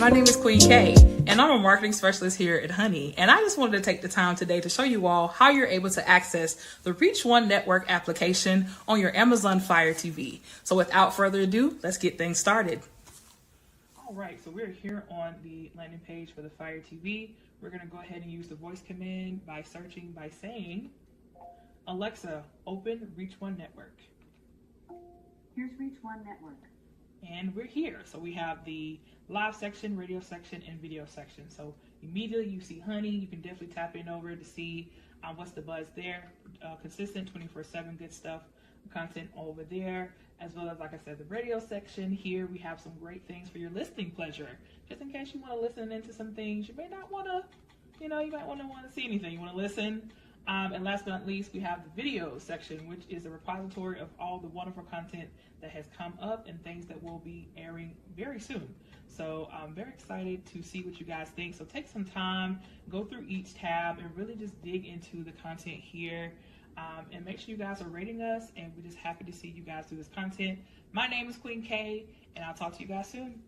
my name is Queen K, and I'm a marketing specialist here at Honey. And I just wanted to take the time today to show you all how you're able to access the Reach One Network application on your Amazon Fire TV. So without further ado, let's get things started. All right, so we're here on the landing page for the Fire TV. We're going to go ahead and use the voice command by searching by saying, Alexa, open Reach One Network. Here's Reach One Network. And we're here. So we have the live section, radio section, and video section. So immediately you see Honey. You can definitely tap in over to see what's the buzz there. Consistent 24/7 good stuff, content over there. As well as, like I said, the radio section. Here we have some great things for your listening pleasure. Just in case you want to listen into some things you may not want to, you might want to see anything. You want to listen. And last but not least, we have the video section, which is a repository of all the wonderful content that has come up and things that will be airing very soon. So I'm very excited to see what you guys think. So take some time, go through each tab and really just dig into the content here. And make sure you guys are rating us, and we're just happy to see you guys do this content. My name is Queen K, and I'll talk to you guys soon.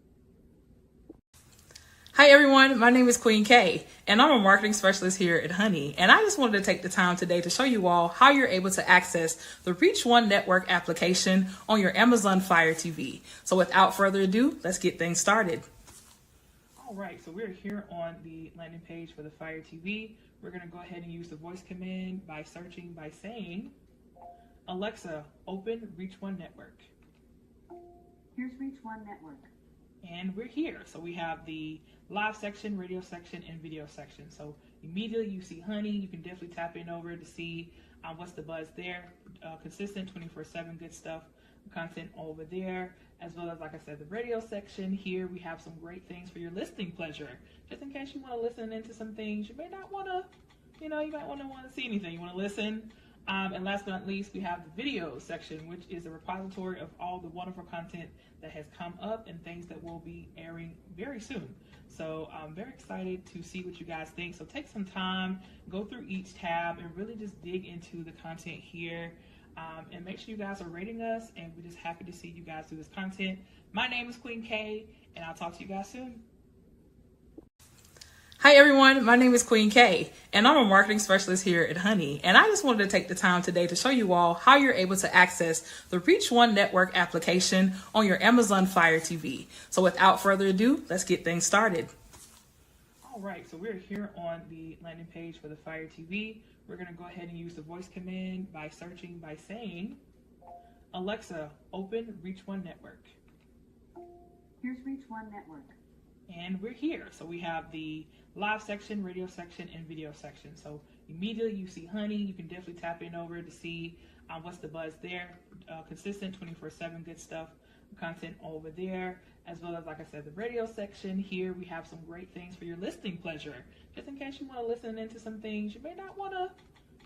Hi everyone, my name is Queen K, and I'm a marketing specialist here at Honey. And I just wanted to take the time today to show you all how you're able to access the Reach One Network application on your Amazon Fire TV. So without further ado, let's get things started. All right, so we're here on the landing page for the Fire TV. We're going to go ahead and use the voice command by searching by saying, Alexa, open Reach One Network. Here's Reach One Network. And we're here. So we have the live section, radio section, and video section. So immediately you see Honey. You can definitely tap in over to see what's the buzz there. Consistent 24/7 good stuff, content over there. As well as, like I said, the radio section. Here we have some great things for your listening pleasure. Just in case you want to listen into some things you may not want to, you might want to see anything. You want to listen. And last but not least, we have the video section, which is a repository of all the wonderful content that has come up and things that will be airing very soon. So I'm very excited to see what you guys think. So take some time, go through each tab and really just dig into the content here. And make sure you guys are rating us, and we're just happy to see you guys do this content. My name is Queen K, and I'll talk to you guys soon. Hi everyone, my name is Queen K, and I'm a marketing specialist here at Honey. And I just wanted to take the time today to show you all how you're able to access the Reach One Network application on your Amazon Fire TV. So without further ado, let's get things started. All right, so we're here on the landing page for the Fire TV. We're going to go ahead and use the voice command by searching by saying, Alexa, open Reach One Network. Here's Reach One Network. And we're here. So we have the live section, radio section, and video section. So immediately you see Honey. You can definitely tap in over to see what's the buzz there. Consistent 24/7 good stuff, content over there. As well as, like I said, the radio section. Here we have some great things for your listening pleasure. Just in case you want to listen into some things you may not want to,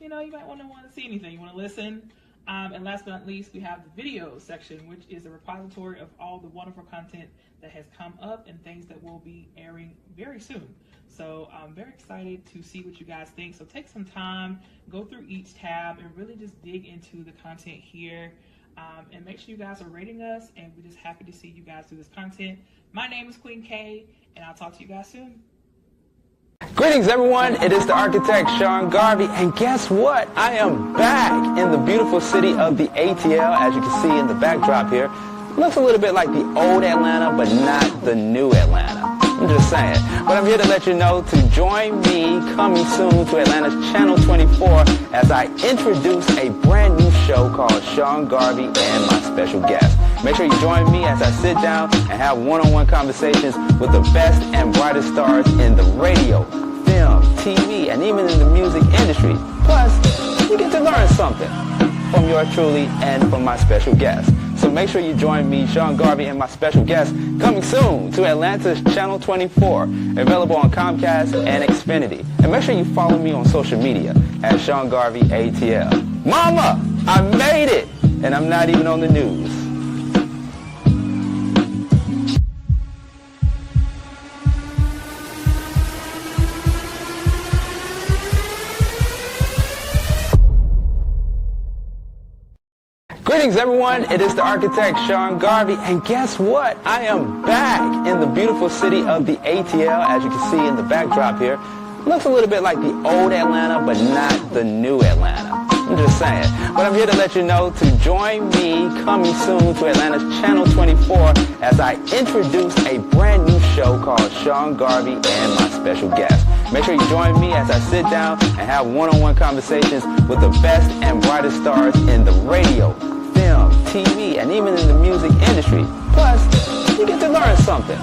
you might want to see anything. You want to listen. And last but not least, we have the video section, which is a repository of all the wonderful content that has come up and things that will be airing very soon. So I'm very excited to see what you guys think. So take some time, go through each tab and really just dig into the content here. And make sure you guys are rating us, and we're just happy to see you guys do this content. My name is Queen K, and I'll talk to you guys soon. Greetings everyone, it is the architect Sean Garvey, and guess what? I am back in the beautiful city of the ATL, as you can see in the backdrop here. Looks a little bit like the old Atlanta, but not the new Atlanta. I'm just saying. But I'm here to let you know to join me coming soon to Atlanta's Channel 24 as I introduce a brand new show called Sean Garvey and My Special Guest. Make sure you join me as I sit down and have one-on-one conversations with the best and brightest stars in the radio, film, TV, and even in the music industry. Plus, you get to learn something from yours truly and from my special guest. So make sure you join me, Sean Garvey, and my special guest coming soon to Atlanta's Channel 24, available on Comcast and Xfinity. And make sure you follow me on social media at Sean Garvey ATL. Mama, I made it, and I'm not even on the news. Greetings, everyone. It is the architect, Sean Garvey, and guess what? I am back in the beautiful city of the ATL, as you can see in the backdrop here. Looks a little bit like the old Atlanta, but not the new Atlanta. I'm just saying. But I'm here to let you know to join me coming soon to Atlanta's Channel 24 as I introduce a brand new show called Sean Garvey and My Special Guest. Make sure you join me as I sit down and have one-on-one conversations with the best and brightest stars in the radio, film, TV, and even in the music industry. Plus, you get to learn something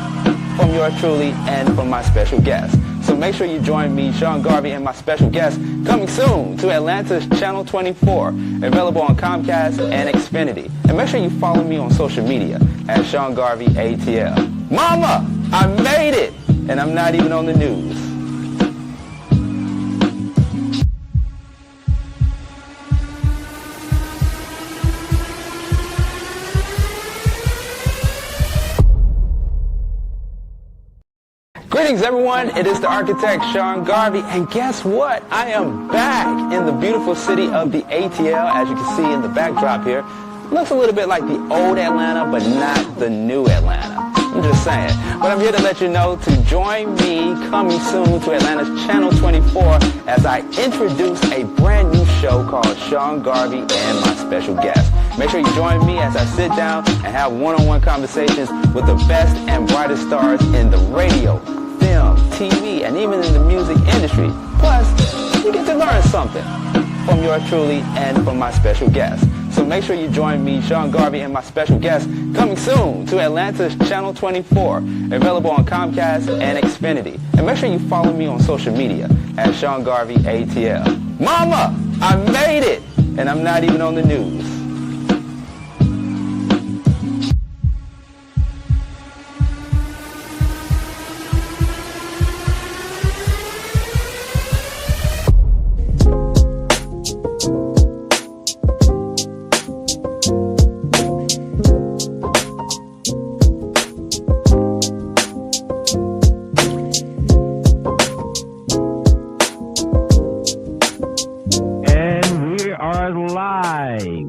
from yours truly and from my special guest. So make sure you join me, Sean Garvey, and my special guest coming soon to Atlanta's Channel 24, available on Comcast and Xfinity. And make sure you follow me on social media at Sean Garvey ATL. Mama, I made it, and I'm not even on the news. Greetings, everyone. It is the architect, Sean Garvey, and guess what? I am back in the beautiful city of the ATL, as you can see in the backdrop here. Looks a little bit like the old Atlanta, but not the new Atlanta. I'm just saying. But I'm here to let you know to join me coming soon to Atlanta's Channel 24 as I introduce a brand new show called Sean Garvey and My Special Guest. Make sure you join me as I sit down and have one-on-one conversations with the best and brightest stars in the radio, film, TV, and even in the music industry. Plus, you get to learn something from yours truly and from my special guest. So make sure you join me, Sean Garvey, and my special guest coming soon to Atlanta's Channel 24, available on Comcast and Xfinity. And make sure you follow me on social media at Sean Garvey ATL. Mama, I made it, and I'm not even on the news.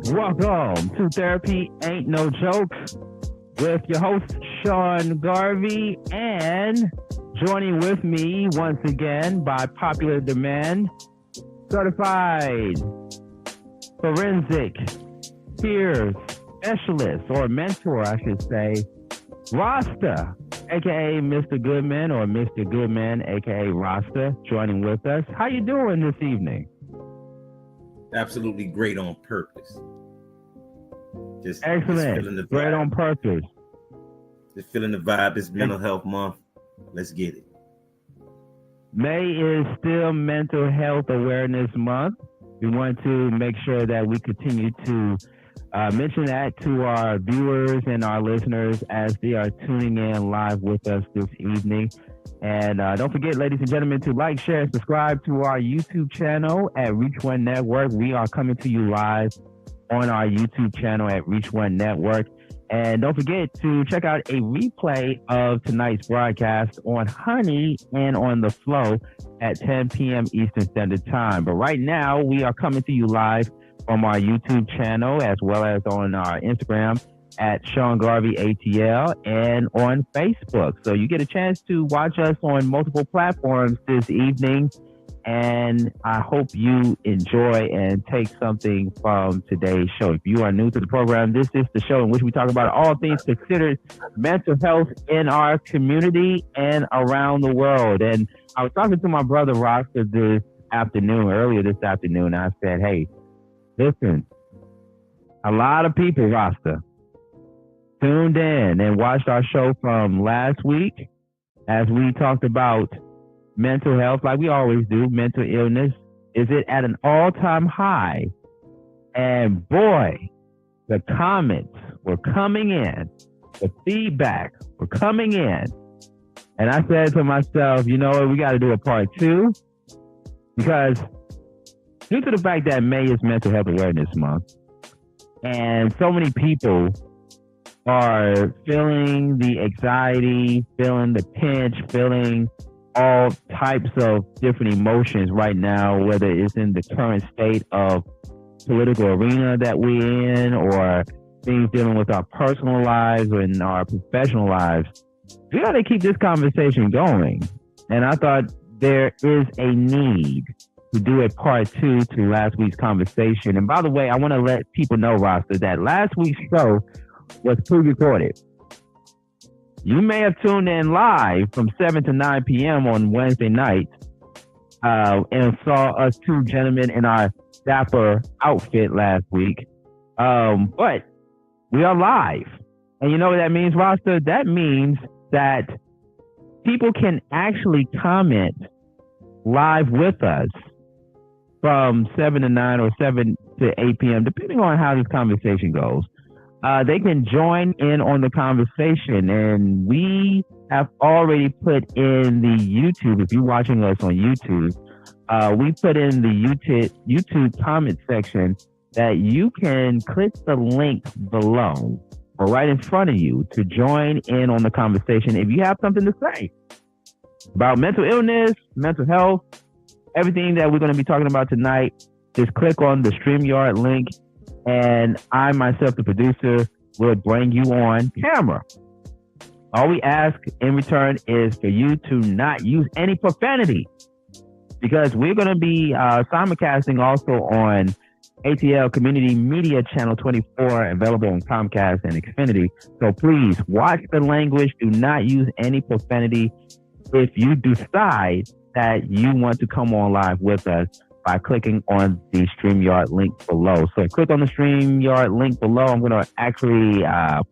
Welcome to Therapy Ain't No Joke with your host, Sean Garvey, and joining with me once again by popular demand, certified forensic peer specialist or mentor, I should say, Rasta, aka Mr. Goodman or Mr. Goodman, aka Rasta, joining with us. How you doing this evening? Absolutely great on purpose. Excellent. Great on purpose. Just feeling the vibe. It's Mental Health Month. Let's get it. May is still Mental Health Awareness Month. We want to make sure that we continue to mention that to our viewers and our listeners as they are tuning in live with us this evening. And don't forget, ladies and gentlemen, to like, share, and subscribe to our YouTube channel at Reach One Network. We are coming to you live on our YouTube channel at Reach One Network. And don't forget to check out a replay of tonight's broadcast on Honey and on The Flow at 10 p.m. Eastern Standard Time. But right now, we are coming to you live from our YouTube channel as well as on our Instagram at Sean Garvey ATL and on Facebook. So you get a chance to watch us on multiple platforms this evening. And I hope you enjoy and take something from today's show. If you are new to the program, this is the show in which we talk about all things considered mental health in our community and around the world. And I was talking to my brother Rasta earlier this afternoon. I said, hey, listen, a lot of people, Rasta, tuned in and watched our show from last week as we talked about mental health, like we always do. Mental illness, is it at an all-time high? And boy, the comments were coming in, the feedback were coming in, and I said to myself, you know what, we got to do a part 2, because due to the fact that May is Mental Health Awareness Month, and so many people are feeling the anxiety, feeling the pinch, feeling all types of different emotions right now, whether it's in the current state of political arena that we're in, or things dealing with our personal lives or in our professional lives, we got to keep this conversation going. And I thought there is a need to do a part 2 to last week's conversation. And by the way, I want to let people know, Rasta, that last week's show was pre-recorded. You may have tuned in live from 7 to 9 p.m. on Wednesday night and saw us two gentlemen in our dapper outfit last week. But we are live. And you know what that means, Rasta? That means that people can actually comment live with us from 7 to 9 or 7 to 8 p.m., depending on how this conversation goes. They can join in on the conversation, and we have already put in the YouTube. If you're watching us on YouTube, we put in the YouTube comment section that you can click the link below or right in front of you to join in on the conversation if you have something to say about mental illness, mental health, everything that we're going to be talking about tonight. Just click on the StreamYard link, and I, myself, the producer, will bring you on camera. All we ask in return is for you to not use any profanity, because we're going to be simulcasting also on ATL Community Media Channel 24, available on Comcast and Xfinity. So please watch the language. Do not use any profanity if you decide that you want to come on live with us by clicking on the StreamYard link below. So click on the StreamYard link below. I'm going to actually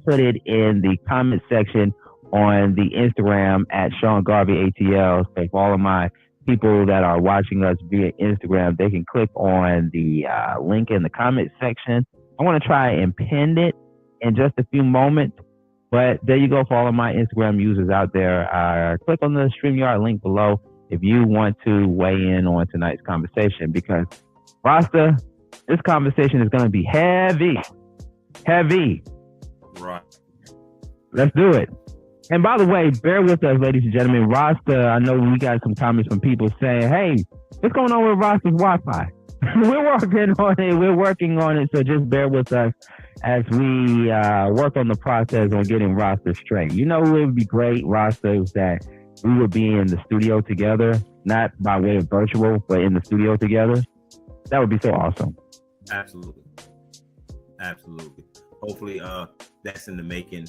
put it in the comment section on the Instagram at Sean Garvey ATL. So for all of my people that are watching us via Instagram, they can click on the link in the comment section. I want to try and pin it in just a few moments, but there you go for all of my Instagram users out there. Click on the StreamYard link below if you want to weigh in on tonight's conversation, because Rasta, this conversation is going to be heavy. Right. Let's do it. And by the way, bear with us, ladies and gentlemen. Rasta, I know we got some comments from people saying, hey, what's going on with Rasta's Wi-Fi? We're working on it. So just bear with us as we work on the process on getting Rasta straight. You know who would be great, Rasta, is that we would be in the studio together, not by way of virtual, but in the studio together. That would be so awesome. Absolutely. Hopefully, that's in the making.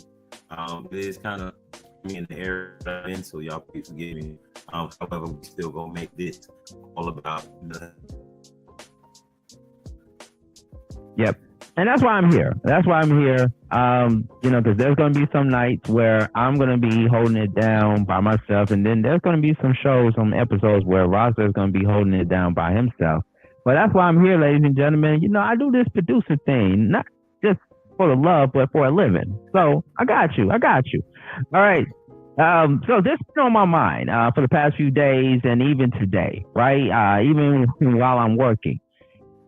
It is kind of in the air, so y'all please forgive me. However, we still gonna make this all about the. Yep. And that's why I'm here. Because there's going to be some nights where I'm going to be holding it down by myself. And then there's going to be some shows, some episodes where Rasta is going to be holding it down by himself. But that's why I'm here, ladies and gentlemen. You know, I do this producer thing, not just for the love, but for a living. So I got you. All right. So this has been on my mind for the past few days and even today, right? Even while I'm working.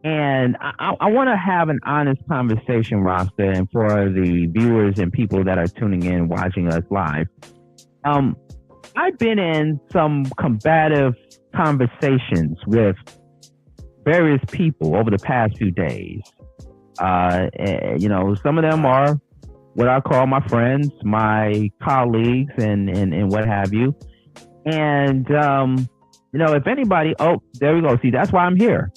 And I want to have an honest conversation, Rasta, and for the viewers and people that are tuning in, watching us live. I've been in some combative conversations with various people over the past few days. Some of them are what I call my friends, my colleagues, and what have you. And, if anybody, there we go. See, that's why I'm here.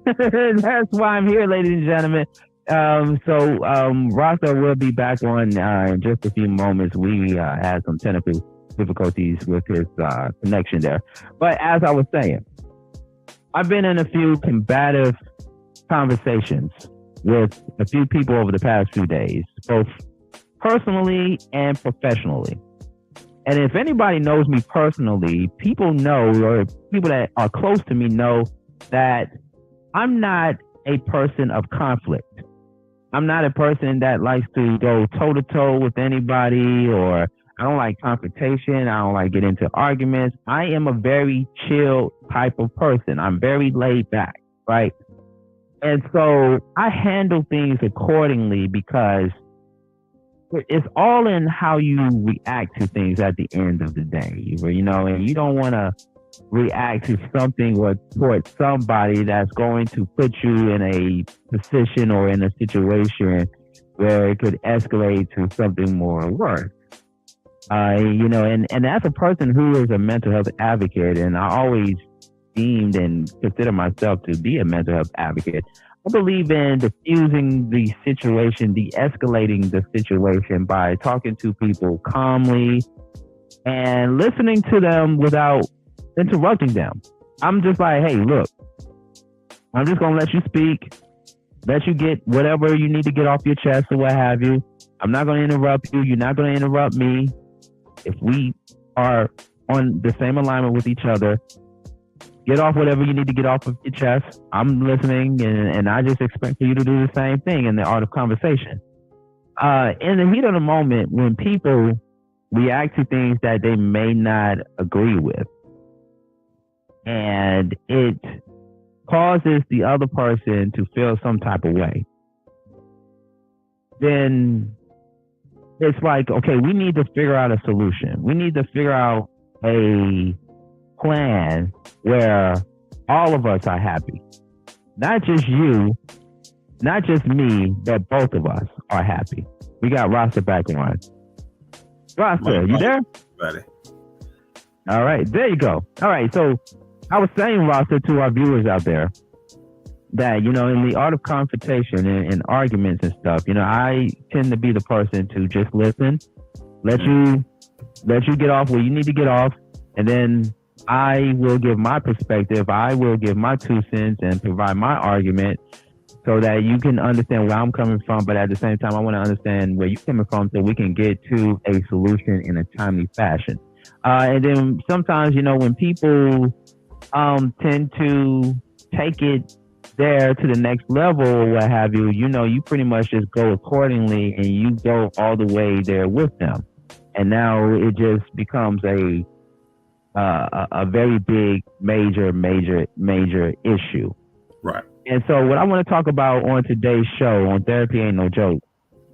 That's why I'm here, ladies and gentlemen. So Rasta will be back on in just a few moments. We had some technical difficulties with his connection there. But as I was saying, I've been in a few combative conversations with a few people over the past few days, both personally and professionally. And if anybody knows me personally, people know, or people that are close to me know, that I'm not a person of conflict. I'm not a person that likes to go toe-to-toe with anybody, or I don't like confrontation. I don't like get into arguments. I am a very chill type of person. I'm very laid back, right? And so I handle things accordingly, because it's all in how you react to things at the end of the day, and you don't want to react to something or towards somebody that's going to put you in a position or in a situation where it could escalate to something more worse. And as a person who is a mental health advocate, and I always deemed and consider myself to be a mental health advocate, I believe in diffusing the situation, de-escalating the situation by talking to people calmly and listening to them without interrupting them. I'm just like, hey, look, I'm just going to let you speak, let you get whatever you need to get off your chest or what have you. I'm not going to interrupt you. You're not going to interrupt me. If we are on the same alignment with each other, get off whatever you need to get off of your chest. I'm listening, and I just expect for you to do the same thing in the art of conversation. In the heat of the moment, when people react to things that they may not agree with, and it causes the other person to feel some type of way, then it's like, okay, we need to figure out a solution. We need to figure out a plan where all of us are happy. Not just you, not just me, but both of us are happy. We got Rasta back on. Rasta, you there? Ready. All right, there you go. All right, so I was saying, Rasta, to our viewers out there, that, in the art of confrontation and arguments and stuff, I tend to be the person to just listen, let you get off where you need to get off, and then I will give my perspective, I will give my 2 cents and provide my argument so that you can understand where I'm coming from, but at the same time, I want to understand where you're coming from so we can get to a solution in a timely fashion. And then sometimes, when people tend to take it there to the next level or what have you, you pretty much just go accordingly and you go all the way there with them. And now it just becomes a very big, major issue. Right. And so what I want to talk about on today's show on Therapy Ain't No Joke,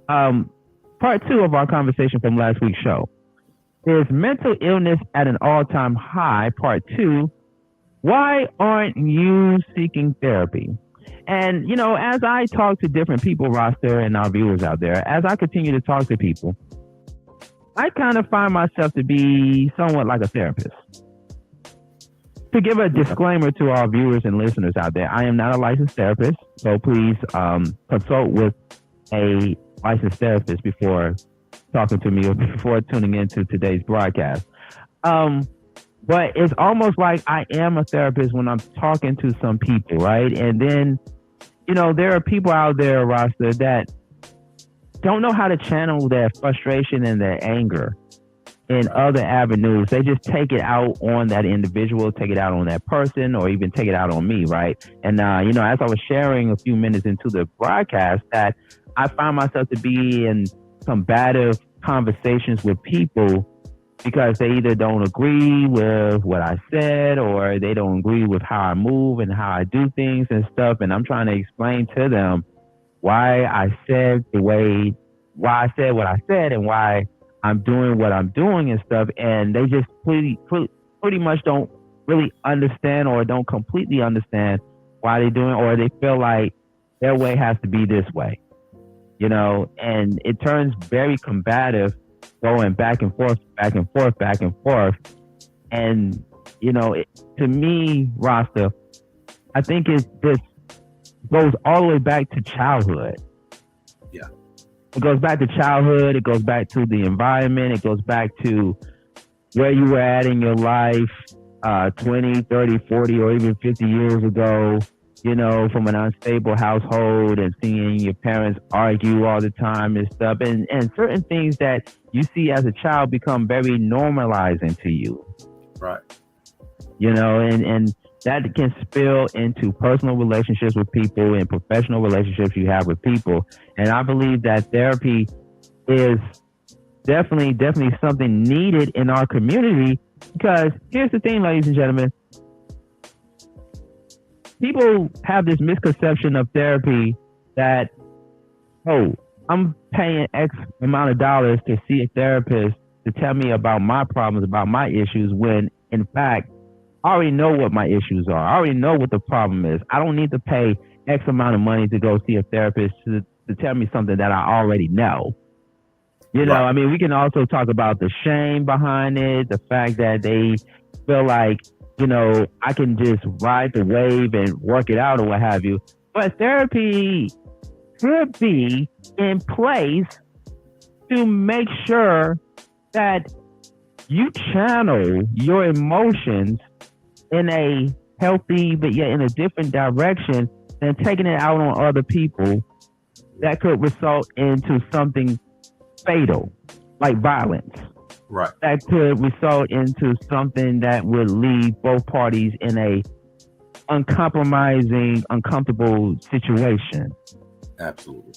part 2 of our conversation from last week's show is mental illness at an all-time high, part 2. Why aren't you seeking therapy? And, as I talk to different people, Roster, and our viewers out there, as I continue to talk to people, I kind of find myself to be somewhat like a therapist. To give a disclaimer to our viewers and listeners out there, I am not a licensed therapist, so please consult with a licensed therapist before talking to me or before tuning into today's broadcast. But it's almost like I am a therapist when I'm talking to some people, right? And then, there are people out there, Rasta, that don't know how to channel their frustration and their anger in other avenues. They just take it out on that individual, take it out on that person, or even take it out on me, right? And, as I was sharing a few minutes into the broadcast, that I find myself to be in combative conversations with people because they either don't agree with what I said or they don't agree with how I move and how I do things and stuff. And I'm trying to explain to them why I said what I said and why I'm doing what I'm doing and stuff. And they just pretty much don't really understand or don't completely understand why they're doing, or they feel like their way has to be this way, and it turns very combative, going back and forth. And, to me, Rasta, I think this goes all the way back to childhood. Yeah. It goes back to childhood. It goes back to the environment. It goes back to where you were at in your life 20, 30, 40, or even 50 years ago, from an unstable household and seeing your parents argue all the time and stuff. And certain things that you see as a child become very normalizing to you. Right. And that can spill into personal relationships with people and professional relationships you have with people. And I believe that therapy is definitely something needed in our community, because here's the thing, ladies and gentlemen. People have this misconception of therapy that, I'm paying X amount of dollars to see a therapist to tell me about my problems, about my issues, when in fact, I already know what my issues are. I already know what the problem is. I don't need to pay X amount of money to go see a therapist to tell me something that I already know. You know, Right. I mean, we can also talk about the shame behind it, the fact that they feel like, you know, I can just ride the wave and work it out or what have you. But therapy should be in place to make sure that you channel your emotions in a healthy, but yet in a different direction than taking it out on other people that could result into something fatal, like violence. Right. That could result into something that would leave both parties in a uncompromising, uncomfortable situation. Absolutely.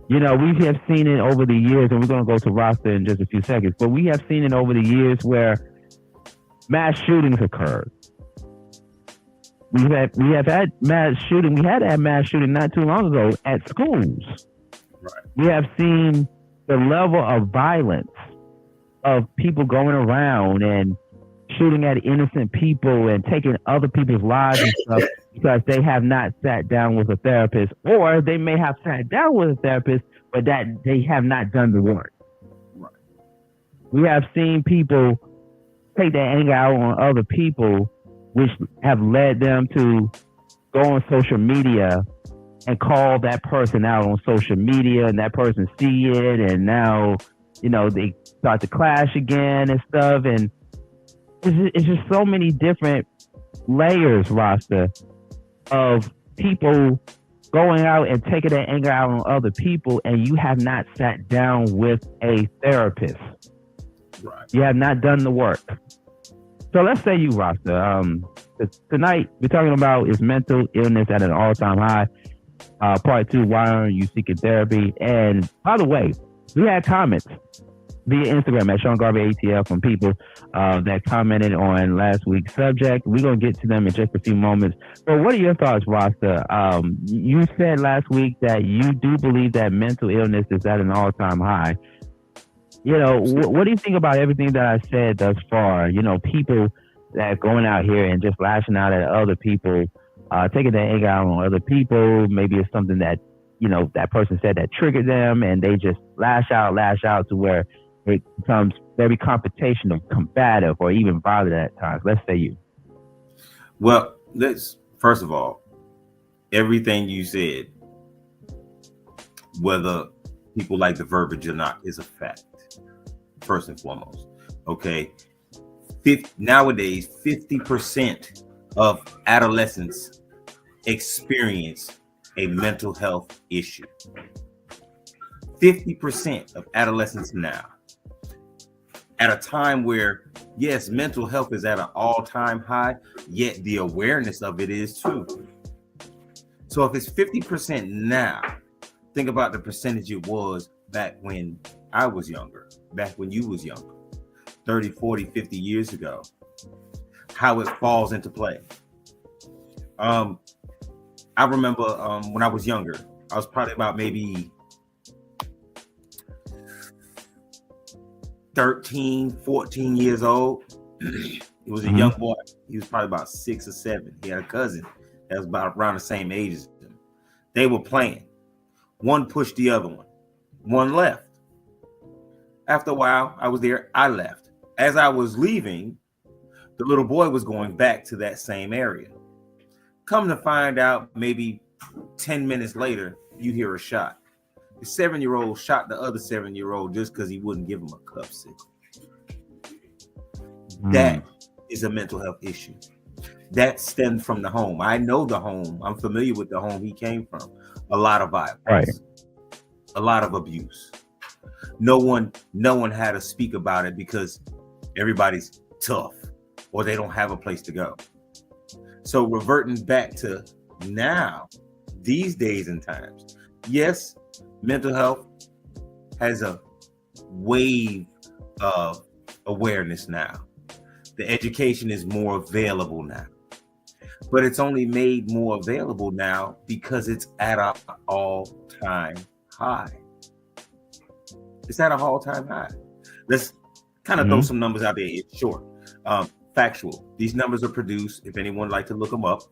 You know, we have seen it over the years, and we're going to go to Rasta in just a few seconds, but we have seen it over the years where mass shootings occurred. We have had mass shooting. We had that mass shooting not too long ago at schools. Right. We have seen the level of violence of people going around and shooting at innocent people and taking other people's lives and stuff because they have not sat down with a therapist, or they may have sat down with a therapist, but that they have not done the work. Right. We have seen people take their anger out on other people, which have led them to go on social media and call that person out on social media, and that person see it, and now, you know, they start to clash again and stuff. And it's just so many different layers, Rasta, of people going out and taking their anger out on other people, and you have not sat down with a therapist. Right. You have not done the work. So let's say you, Rasta. Tonight we're talking about is mental illness at an all-time high. Part 2, why aren't you seeking therapy? And by the way, we had comments via Instagram at Sean Garvey ATL from people that commented on last week's subject. We're going to get to them in just a few moments. But what are your thoughts, Rasta? You said last week that you do believe that mental illness is at an all-time high. You know, what do you think about everything that I said thus far? You know, people that are going out here and just lashing out at other people, taking their anger out on other people. Maybe it's something that, you know, that person said that triggered them, and they just lash out to where it becomes very confrontational, combative, or even violent at times. Let's say you. Well, first of all, everything you said, whether people like the verbiage or not, is a fact. First and foremost, okay. Nowadays, 50% of adolescents experience a mental health issue. 50% of adolescents now, at a time where, yes, mental health is at an all-time high, yet the awareness of it is too. So if it's 50% now, think about the percentage it was back when I was younger, back when you was younger, 30, 40, 50 years ago, how it falls into play. I remember when I was younger, I was probably about maybe 13, 14 years old. It was a young boy. He was probably about 6 or 7. He had a cousin that was about around the same age as him. They were playing. One pushed the other one. One left. After a while, I was there. I left. As I was leaving, the little boy was going back to that same area. Come to find out, maybe 10 minutes later, you hear a shot. The 7-year-old shot the other 7-year-old just because he wouldn't give him a cup sickle. That is a mental health issue. That stemmed from the home. I know the home. I'm familiar with the home he came from. A lot of violence, Right. A lot of abuse. No one had to speak about it because everybody's tough or they don't have a place to go. So reverting back to now, these days and times, yes, mental health has a wave of awareness now. The education is more available now, but it's only made more available now because it's at an all-time high. It's at an all-time high. Let's kind of throw some numbers out there. It's short. factual. These numbers are produced, if anyone would like to look them up,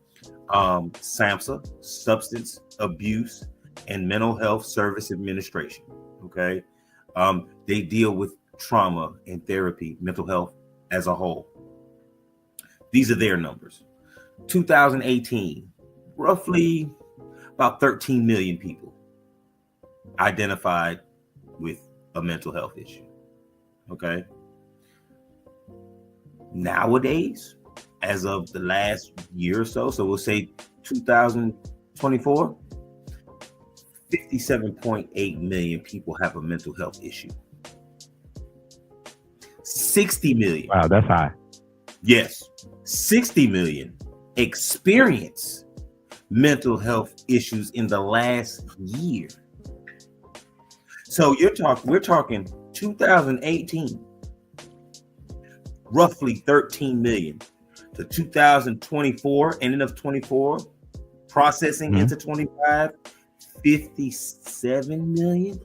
SAMHSA, Substance Abuse and Mental Health Service Administration. Okay. They deal with trauma and therapy, mental health as a whole. These are their numbers. 2018, roughly about 13 million people identified with a mental health issue. Okay. Nowadays, as of the last year or so we'll say 2024, 57.8 million people have a mental health issue. 60 million. Wow, that's high. Yes. 60 million experience mental health issues in the last year. So we're talking 2018, roughly 13 million to 2024, ending of 24, processing into 25, 57 million.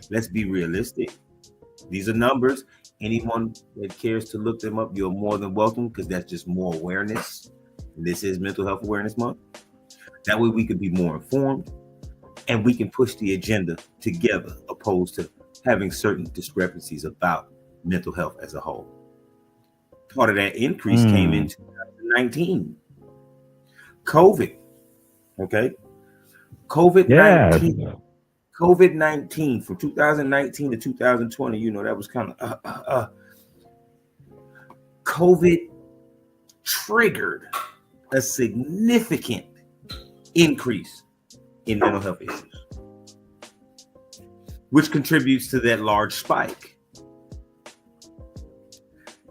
Let's be realistic. These are numbers. Anyone that cares to look them up, you're more than welcome, because that's just more awareness. This is Mental Health Awareness Month. That way we can be more informed and we can push the agenda together, opposed to having certain discrepancies about mental health as a whole. Part of that increase came in 2019. COVID. Okay. COVID-19. Yeah. COVID-19 from 2019 to 2020, that was kind of COVID triggered a significant increase in mental health issues, which contributes to that large spike.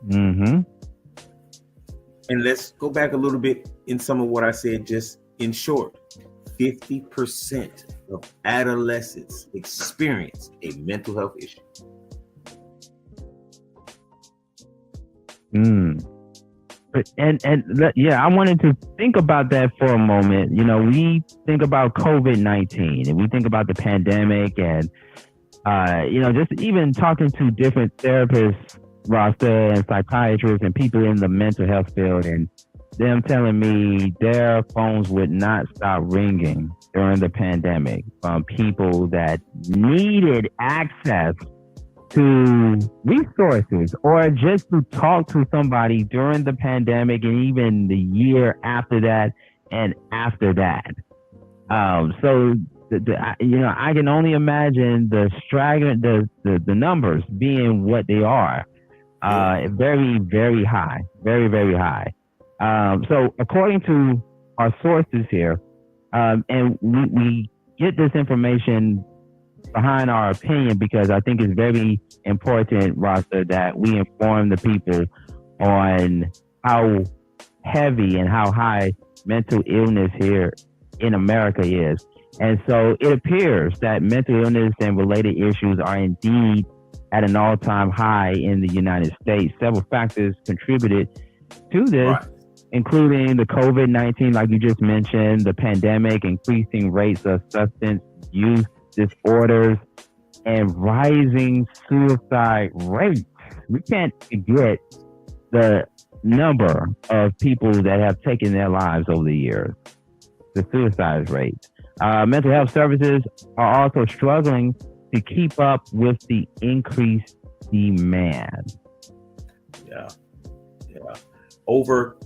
Mm-hmm. And let's go back a little bit in some of what I said, just in short. 50% of adolescents experience a mental health issue. I wanted to think about that for a moment. We think about COVID-19 and we think about the pandemic, and just even talking to different therapists, Rasta, and psychiatrists and people in the mental health field, and them telling me their phones would not stop ringing during the pandemic from people that needed access to resources or just to talk to somebody during the pandemic and even the year after that and after that. So I can only imagine the numbers being what they are. Very, very high, very, very high. So according to our sources here, and we get this information behind our opinion because I think it's very important, Rasta, that we inform the people on how heavy and how high mental illness here in America is. And so it appears that mental illness and related issues are indeed at an all-time high in the United States. Several factors contributed to this. Right. Including the COVID-19, like you just mentioned, the pandemic, increasing rates of substance use disorders, and rising suicide rates. We can't forget the number of people that have taken their lives over the years, the suicide rates. Mental health services are also struggling to keep up with the increased demand. Yeah. Over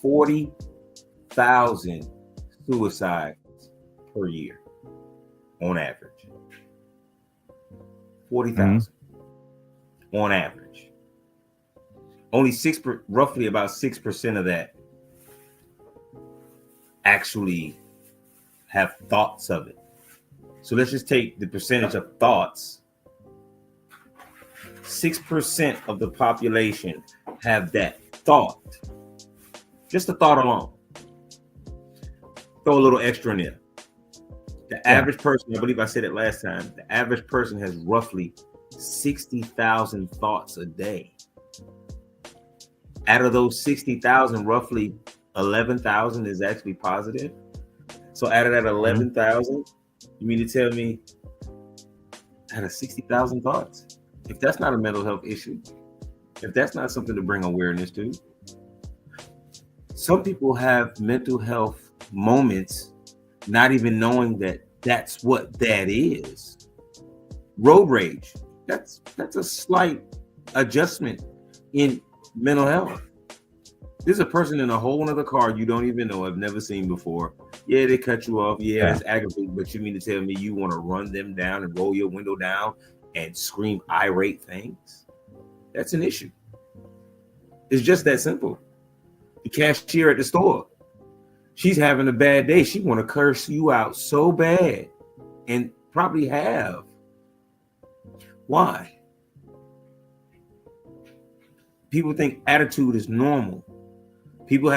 40,000 suicides per year on average. 40,000 on average. Only roughly about 6% of that actually have thoughts of it. So let's just take the percentage of thoughts. 6% of the population have that thought. Just the thought alone. Throw a little extra in there. The average person, I believe I said it last time, the average person has roughly 60,000 thoughts a day. Out of those 60,000, roughly 11,000 is actually positive. So out of that 11,000, you mean to tell me out of 60,000 thoughts? If that's not a mental health issue, if that's not something to bring awareness to, Some people have mental health moments, not even knowing that that's what that is. Road rage. That's a slight adjustment in mental health. There's a person in a whole other car you don't even know, I've never seen before. Yeah, they cut you off. Yeah, it's aggravating, but you mean to tell me you want to run them down and roll your window down and scream irate things? That's an issue. It's just that simple. The cashier at the store, she's having a bad day. She want to curse you out so bad, and probably have. Why? People think attitude is normal. People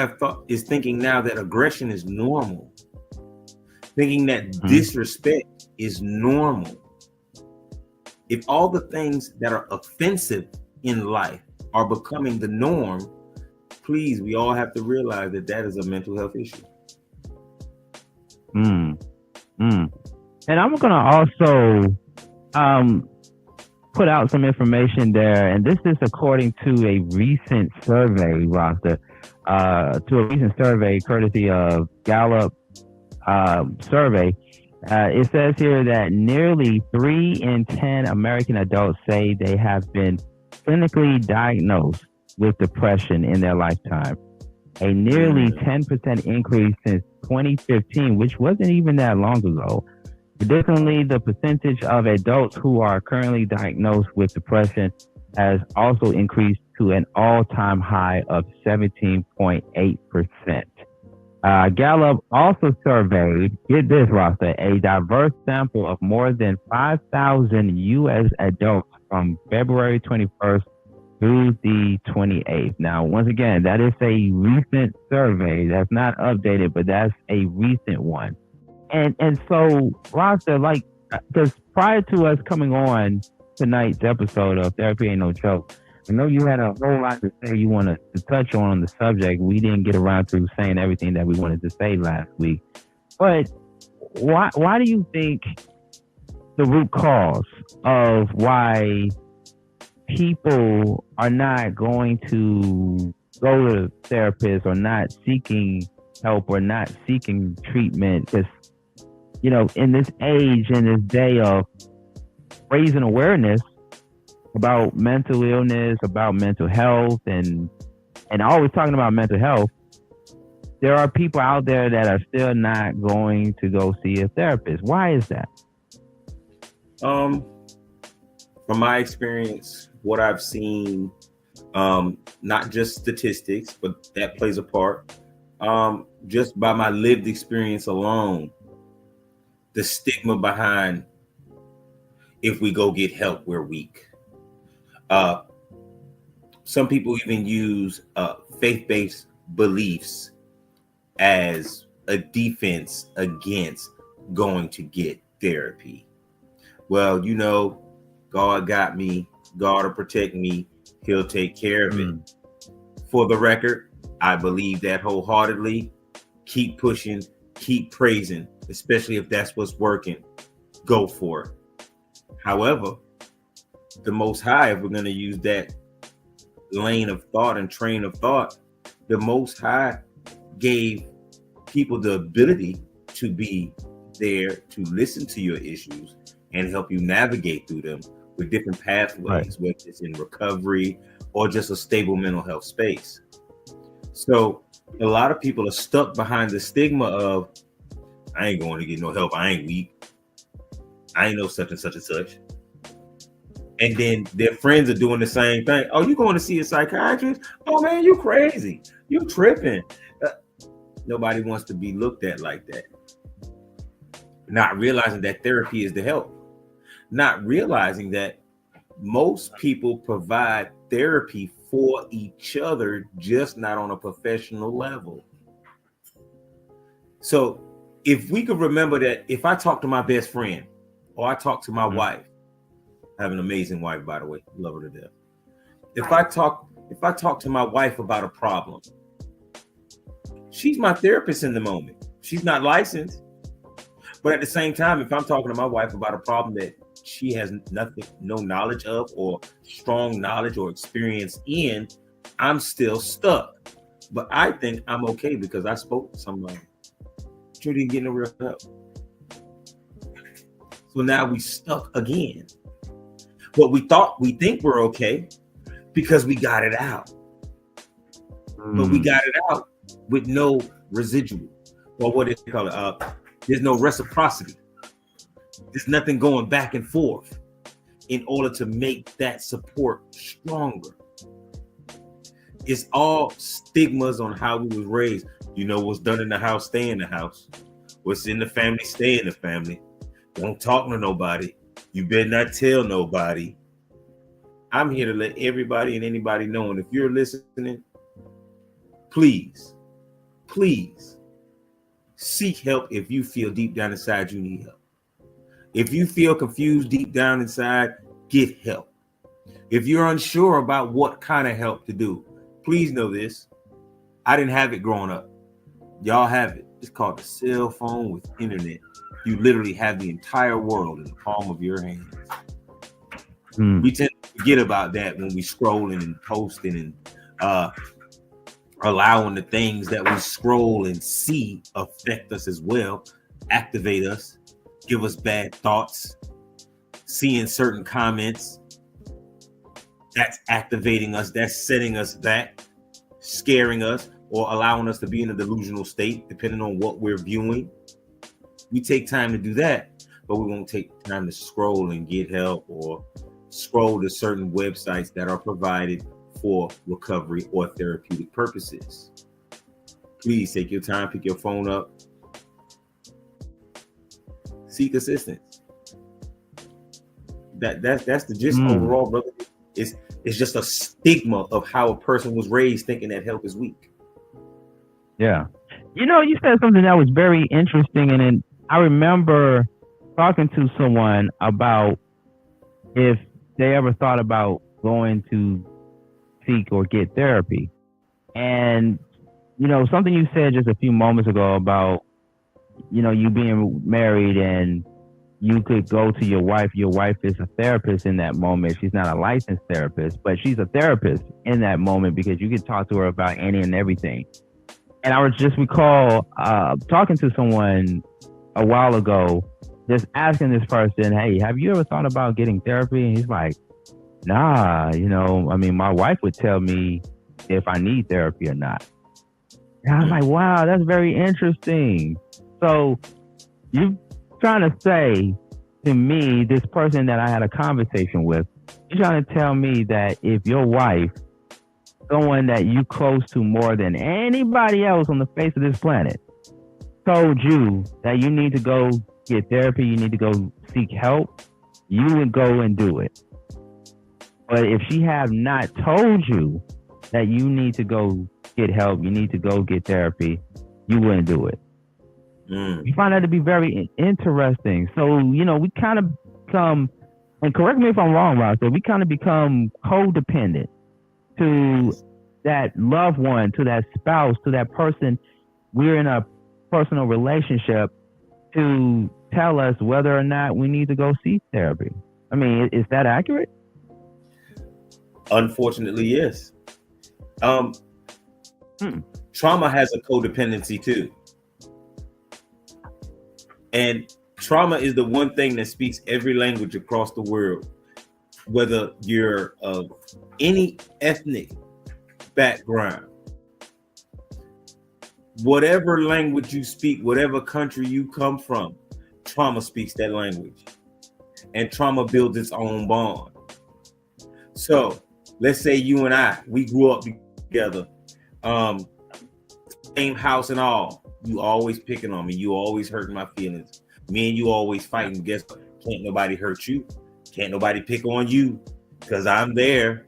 is thinking now that aggression is normal. Thinking that disrespect is normal. If all the things that are offensive in life are becoming the norm, please, we all have to realize that that is a mental health issue. And I'm going to also put out some information there, and this is according to a recent survey, Rasta, courtesy of Gallup survey. It says here that nearly 3 in 10 American adults say they have been clinically diagnosed with depression in their lifetime, a nearly 10% increase since 2015, which wasn't even that long ago. Additionally, the percentage of adults who are currently diagnosed with depression has also increased to an all-time high of 17.8%. Gallup also surveyed, get this, Rasta, a diverse sample of more than 5,000 U.S. adults from February 21st through the 28th. Now, once again, that is a recent survey. That's not updated, but that's a recent one. And so, Rasta, like, because prior to us coming on tonight's episode of Therapy Ain't No Joke, I know you had a whole lot to say you wanted to touch on the subject. We didn't get around to saying everything that we wanted to say last week. But why do you think the root cause of why people are not going to go to therapists or not seeking help or not seeking treatment? Because, you know, in this age, in this day of raising awareness about mental illness, about mental health, and always talking about mental health, there are people out there that are still not going to go see a therapist. Why is that? From my experience, what I've seen, not just statistics, but that plays a part. Just by my lived experience alone, the stigma behind if we go get help, we're weak. Some people even use faith-based beliefs as a defense against going to get therapy. Well, you know, God got me. God will protect me. He'll take care of it. For the record, I believe that wholeheartedly. Keep pushing, keep praising, especially if that's what's working. Go for it. However, the Most High, if we're going to use that lane of thought and train of thought, the Most High gave people the ability to be there to listen to your issues and help you navigate through them with different pathways, whether it's in recovery or just a stable mental health space. So a lot of people are stuck behind the stigma of, I ain't going to get no help. I ain't weak. I ain't no such and such and such. And then their friends are doing the same thing. Oh, you going to see a psychiatrist? Oh, man, you crazy. You tripping. Nobody wants to be looked at like that. Not realizing that therapy is the help. Not realizing that most people provide therapy for each other, just not on a professional level. So if we could remember that if I talk to my best friend or I talk to my wife, I have an amazing wife, by the way, love her to death. If I talk to my wife about a problem, she's my therapist in the moment. She's not licensed. But at the same time, if I'm talking to my wife about a problem that she has no knowledge of or strong knowledge or experience in, I'm still stuck. But I think I'm okay because I spoke to somebody. Sure didn't get no real help. So now we stuck again. But we think we're okay because we got it out. But we got it out with no residual. Or what do they call it? There's no reciprocity. There's nothing going back and forth in order to make that support stronger. It's all stigmas on how we was raised. You know, what's done in the house, stay in the house. What's in the family, stay in the family. Don't talk to nobody. You better not tell nobody. I'm here to let everybody and anybody know. And if you're listening, please seek help if you feel deep down inside you need help. If you feel confused deep down inside, get help. If you're unsure about what kind of help to do, please know this. I didn't have it growing up. Y'all have it. It's called a cell phone with internet. You literally have the entire world in the palm of your hands. We tend to forget about that when we scrolling and posting and allowing the things that we scroll and see affect us as well, activate us, give us bad thoughts, seeing certain comments. That's activating us, that's setting us back, scaring us, or allowing us to be in a delusional state, depending on what we're viewing. We take time to do that, but we won't take time to scroll and get help or scroll to certain websites that are provided for recovery or therapeutic purposes. Please take your time, pick your phone up, seek assistance. That's the gist overall, brother. It's just a stigma of how a person was raised thinking that help is weak. Yeah. You know, you said something that was very interesting, and then I remember talking to someone about if they ever thought about going to seek or get therapy. And, you know, something you said just a few moments ago about, you know, you being married and you could go to your wife. Your wife is a therapist in that moment. She's not a licensed therapist, but she's a therapist in that moment because you can talk to her about any and everything. And I was just recall talking to someone a while ago, just asking this person, hey, have you ever thought about getting therapy? And he's like, nah, you know, I mean, my wife would tell me if I need therapy or not. And I was like, wow, that's very interesting. So you trying to say to me, this person that I had a conversation with, you're trying to tell me that if your wife, someone that you close to more than anybody else on the face of this planet, told you that you need to go get therapy, you need to go seek help, you would go and do it. But if she have not told you that you need to go get help, you need to go get therapy, you wouldn't do it. You find that to be very interesting. So, you know, we kind of become, and correct me if I'm wrong, Ross, but we kind of become codependent to that loved one, to that spouse, to that person we're in a personal relationship to tell us whether or not we need to go seek therapy. I mean, is that accurate? Unfortunately, yes. Trauma has a codependency too. And trauma is the one thing that speaks every language across the world. Whether you're of any ethnic background, whatever language you speak, whatever country you come from, trauma speaks that language. And trauma builds its own bond. So let's say you and I, we grew up together, same house and all. You always picking on me. You always hurting my feelings. Me and you always fighting. Guess what? Can't nobody hurt you. Can't nobody pick on you because I'm there.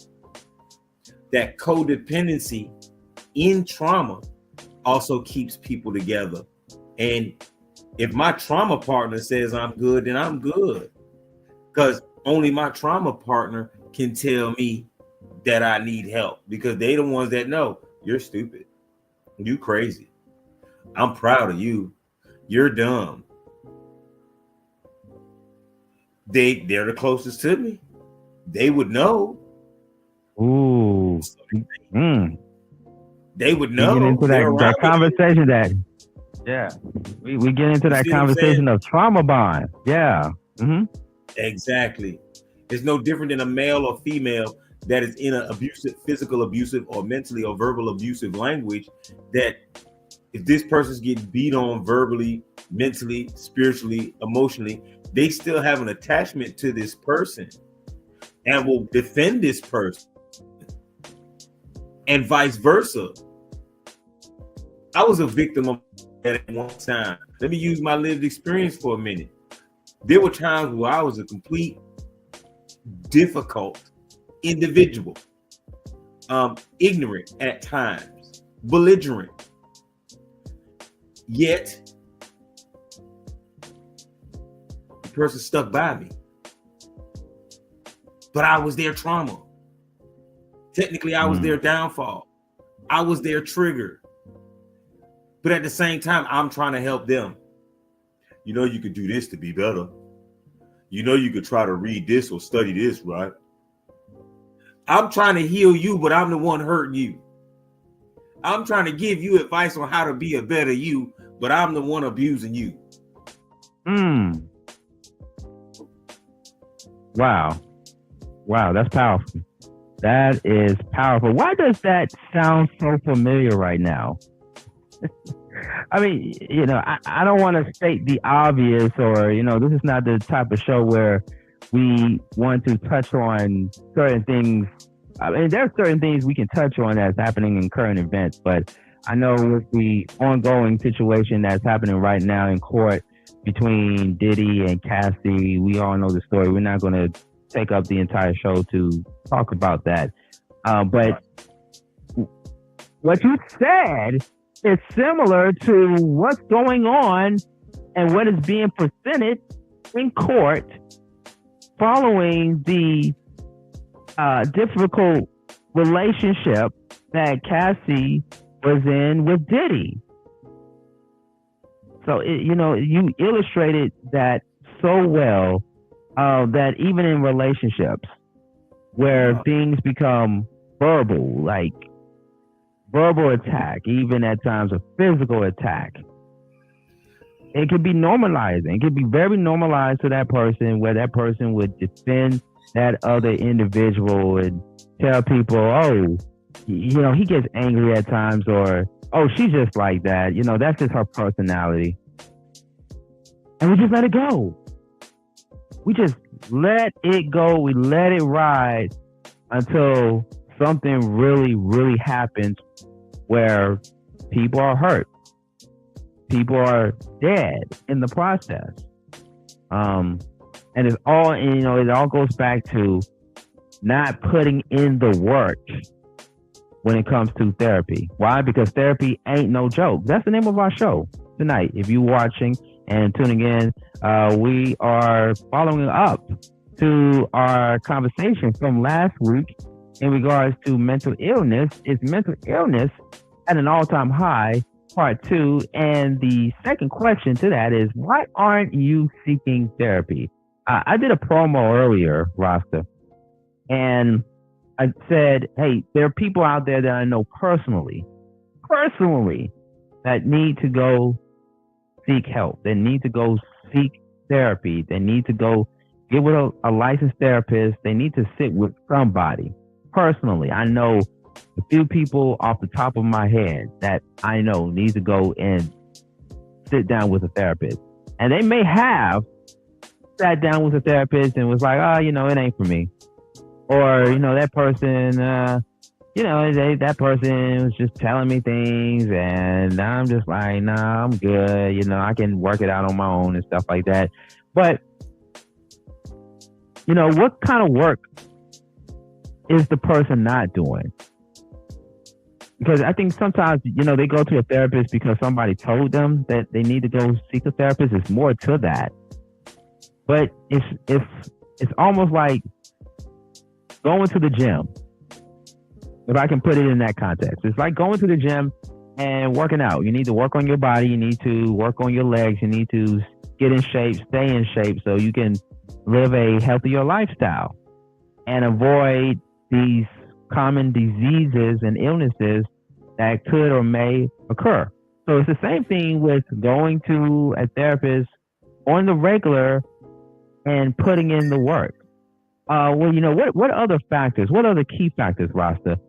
That codependency in trauma also keeps people together. And if my trauma partner says I'm good, then I'm good. Because only my trauma partner can tell me that I need help because they the ones that know you're stupid. You crazy. I'm proud of you. You're dumb. They're the closest to me. They would know. Ooh. They would We know. get into They're that around conversation that, yeah, we get into that see what I'm conversation of trauma bond. Yeah. Mm-hmm. Exactly. It's no different than a male or female that is in an abusive, physical abusive, or mentally or verbal abusive language. That if this person's getting beat on verbally, mentally, spiritually, emotionally, they still have an attachment to this person and will defend this person, and vice versa. I was a victim of that at one time. Let me use my lived experience for a minute. There were times where I was a complete difficult individual, ignorant at times, belligerent. Yet, the person stuck by me. But I was their trauma. Technically, I was their downfall. I was their trigger. But at the same time, I'm trying to help them. You know, you could do this to be better. You know, you could try to read this or study this, right? I'm trying to heal you, but I'm the one hurting you. I'm trying to give you advice on how to be a better you, but I'm the one abusing you. Wow. Wow, that's powerful. That is powerful. Why does that sound so familiar right now? I mean, you know, I don't want to state the obvious, or, you know, this is not the type of show where we want to touch on certain things. I mean, there are certain things we can touch on that's happening in current events, but I know with the ongoing situation that's happening right now in court between Diddy and Cassie, we all know the story. We're not going to take up the entire show to talk about that. But what you said is similar to what's going on and what is being presented in court following the difficult relationship that Cassie was in with Diddy. So, you know, you illustrated that so well, that even in relationships where things become verbal, like verbal attack, even at times a physical attack, it could be normalizing. It could be very normalized to that person, where that person would defend that other individual and tell people, oh, you know, he gets angry at times, or, oh, she's just like that. You know, that's just her personality. And we just let it go. We just let it go. We let it ride until something really, really happens where people are hurt. People are dead in the process. And it's all, you know, it all goes back to not putting in the work when it comes to therapy. Why? Because therapy ain't no joke. That's the name of our show tonight. If you're watching and tuning in, we are following up to our conversation from last week in regards to mental illness. Is mental illness at an all-time high? Part 2. And the second question to that is, why aren't you seeking therapy? I did a promo earlier, Rasta, and I said, hey, there are people out there that I know personally, that need to go seek help. They need to go seek therapy. They need to go get with a licensed therapist. They need to sit with somebody. Personally, I know a few people off the top of my head that I know need to go and sit down with a therapist. And they may have sat down with a therapist and was like, oh, you know, it ain't for me. Or, you know, that person, you know, that person was just telling me things, and I'm just like, nah, I'm good. You know, I can work it out on my own and stuff like that. But, you know, what kind of work is the person not doing? Because I think sometimes, you know, they go to a therapist because somebody told them that they need to go seek a therapist. It's more to that. But it's almost like going to the gym, if I can put it in that context. It's like going to the gym and working out. You need to work on your body. You need to work on your legs. You need to get in shape, stay in shape, so you can live a healthier lifestyle and avoid these common diseases and illnesses that could or may occur. So it's the same thing with going to a therapist on the regular and putting in the work. Well, you know, what other factors, what other key factors, Rasta,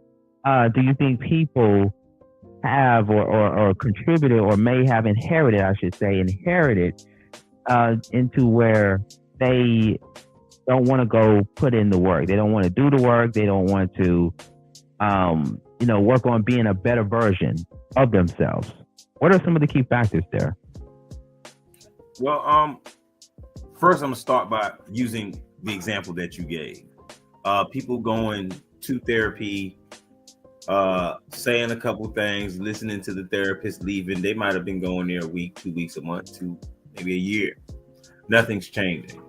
do you think people have or contributed or may have inherited, I should say, into where they don't want to go put in the work. They don't want to do the work. They don't want to, work on being a better version of themselves. What are some of the key factors there? Well, first I'm gonna start by using the example that you gave. People going to therapy, saying a couple things, listening to the therapist, leaving. They might have been going there a week, 2 weeks, a month, maybe a year. Nothing's changing.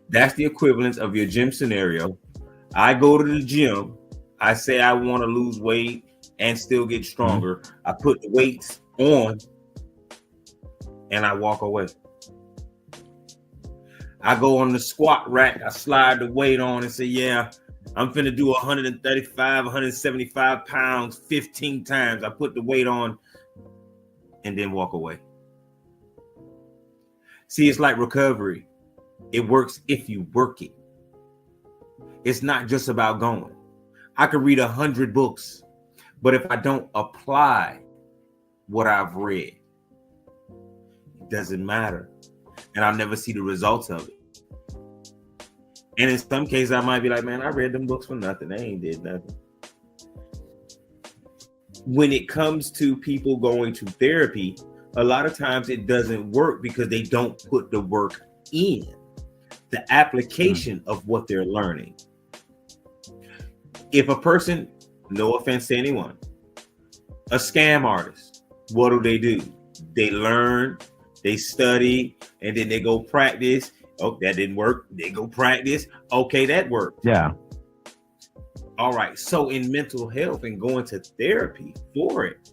That's the equivalent of your gym scenario. I go to the gym. I say I want to lose weight and still get stronger. I put the weights on and I walk away. I go on the squat rack. I slide the weight on and say, yeah, I'm finna do 135, 175 pounds 15 times. I put the weight on and then walk away. See, it's like recovery. It works if you work it. It's not just about going. I could read 100 books, but if I don't apply what I've read, it doesn't matter. And I'll never see the results of it. And in some cases, I might be like, man, I read them books for nothing. They ain't did nothing. When it comes to people going to therapy, a lot of times it doesn't work because they don't put the work in. The application of what they're learning. If a person, no offense to anyone, a scam artist, what do? They learn, they study, and then they go practice. Oh, that didn't work. They go practice. Okay, that worked. Yeah. All right. So in mental health and going to therapy for it,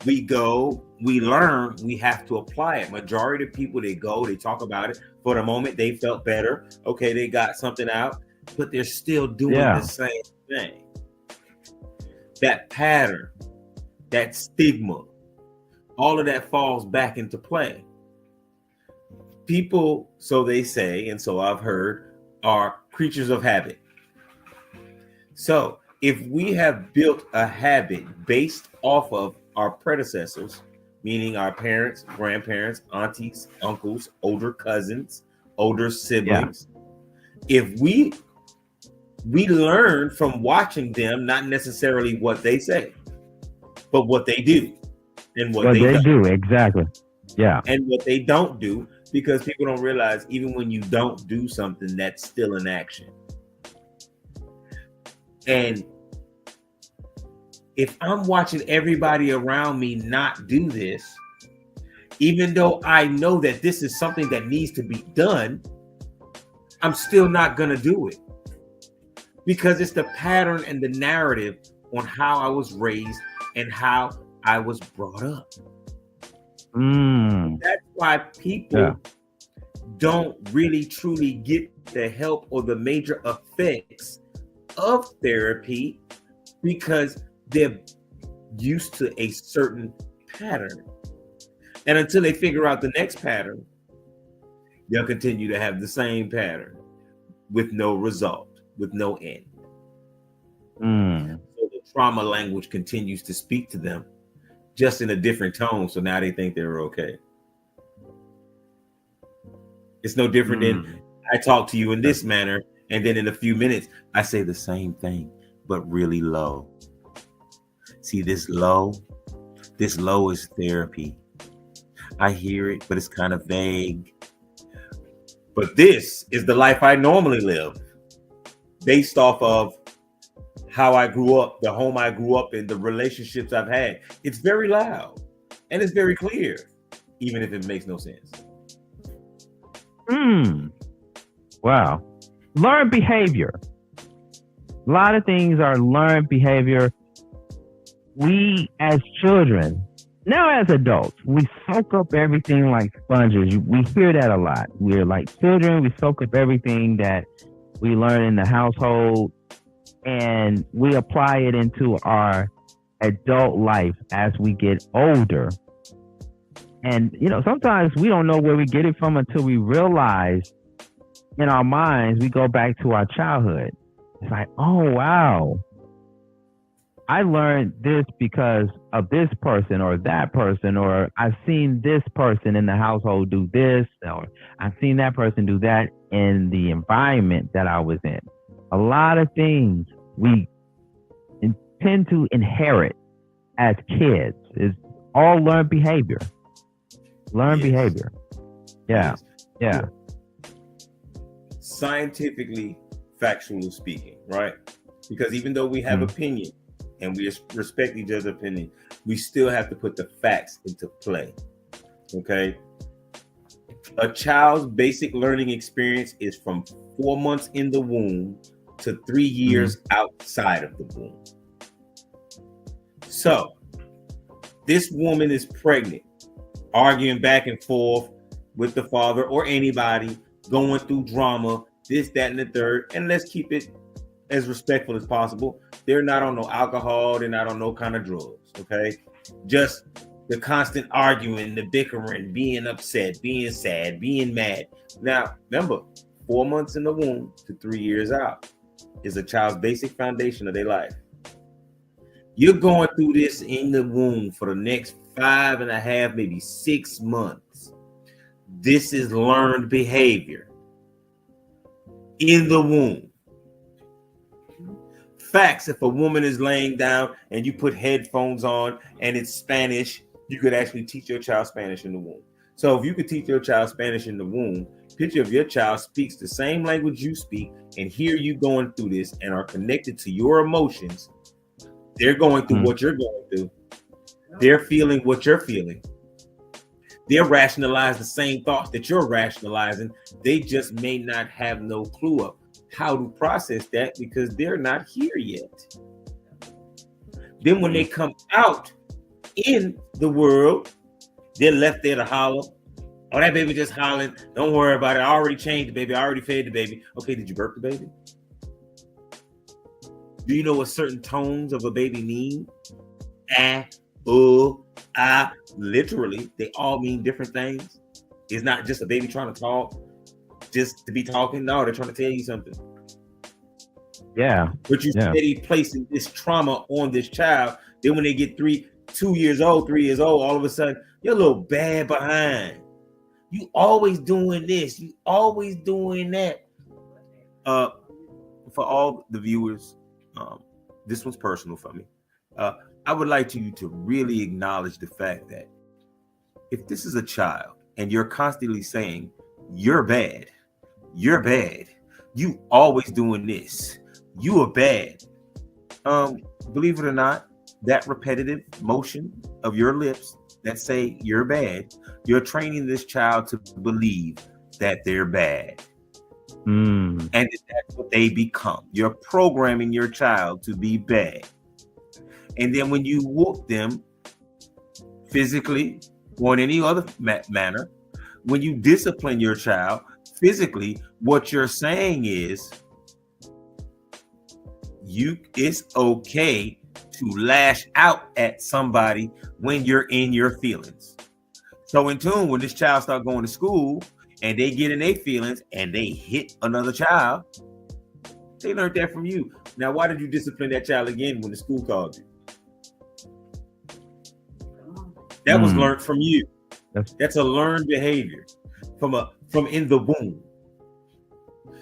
we go, we learn, we have to apply it. Majority of people, they go, they talk about it. For the moment, they felt better. Okay, they got something out, but they're still doing the same thing. That pattern, that stigma, all of that falls back into play. People, so they say, and so I've heard, are creatures of habit. So if we have built a habit based off of our predecessors, meaning our parents, grandparents, aunties, uncles, older cousins, older siblings, if we learn from watching them, not necessarily what they say, but what they do and what they do. Exactly. Yeah. And what they don't do, because people don't realize even when you don't do something, that's still an action. And if I'm watching everybody around me not do this, even though I know that this is something that needs to be done, I'm still not going to do it. Because it's the pattern and the narrative on how I was raised and how I was brought up. That's why people don't really truly get the help or the major effects of therapy because they're used to a certain pattern. And until they figure out the next pattern, they'll continue to have the same pattern with no result, with no end. So the trauma language continues to speak to them just in a different tone. So now they think they're okay. It's no different than I talk to you in this manner, and then in a few minutes, I say the same thing, but really low. See, this low is therapy. I hear it, but it's kind of vague. But this is the life I normally live, based off of how I grew up, the home I grew up in, the relationships I've had. It's very loud and it's very clear, even if it makes no sense. Wow. Learned behavior. A lot of things are learned behavior. We as children, now as adults, we soak up everything like sponges. We hear that a lot. We're like children. We soak up everything that we learn in the household. and we apply it into our adult life as we get older. And, sometimes we don't know where we get it from until we realize in our minds, we go back to our childhood. It's like, oh, wow. I learned this because of this person or that person, or I've seen this person in the household do this, or I've seen that person do that in the environment that I was in. A lot of things we tend to inherit as kids is all learned behavior. Learned behavior. Yeah. Yeah. Scientifically, factually speaking, right? Because even though we have opinion and we respect each other's opinion, we still have to put the facts into play. Okay? A child's basic learning experience is from 4 months in the womb to 3 years outside of the womb. So, this woman is pregnant, arguing back and forth with the father or anybody, going through drama, this, that, and the third. And let's keep it as respectful as possible. They're not on no alcohol. They're not on no kind of drugs, okay? Just the constant arguing, the bickering, being upset, being sad, being mad. Now, remember, 4 months in the womb to 3 years out is a child's basic foundation of their life. You're going through this in the womb for the next 5.5, maybe 6 months. This is learned behavior in the womb. Facts, if a woman is laying down and you put headphones on and it's Spanish, you could actually teach your child Spanish in the womb. So if you could teach your child Spanish in the womb, picture if your child speaks the same language you speak and hear you going through this and are connected to your emotions, they're going through what you're going through. They're feeling what you're feeling. They're rationalizing the same thoughts that you're rationalizing. They just may not have no clue of how to process that because they're not here yet. Then when they come out in the world, they're left there to holler. Oh, that baby just hollering. Don't worry about it. I already changed the baby. I already fed the baby. Okay, did you burp the baby? Do you know what certain tones of a baby mean? Literally, they all mean different things. It's not just a baby trying to talk just to be talking. No, they're trying to tell you something. Yeah. But you steady placing this trauma on this child. Then when they get 2 years old, 3 years old, all of a sudden, you're a little bad behind. You always doing this. You always doing that. For all the viewers, this one's personal for me. I would like you to really acknowledge the fact that if this is a child and you're constantly saying, you're bad, you always doing this, you are bad. Believe it or not, that repetitive motion of your lips that say you're bad, you're training this child to believe that they're bad. And that's what they become. You're programming your child to be bad. And then when you whoop them physically or in any other manner, when you discipline your child physically, what you're saying is it's okay to lash out at somebody when you're in your feelings. So in tune, when this child starts going to school and they get in their feelings and they hit another child, they learned that from you. Now, why did you discipline that child again when the school called you? That was learned from you. That's a learned behavior from in the womb.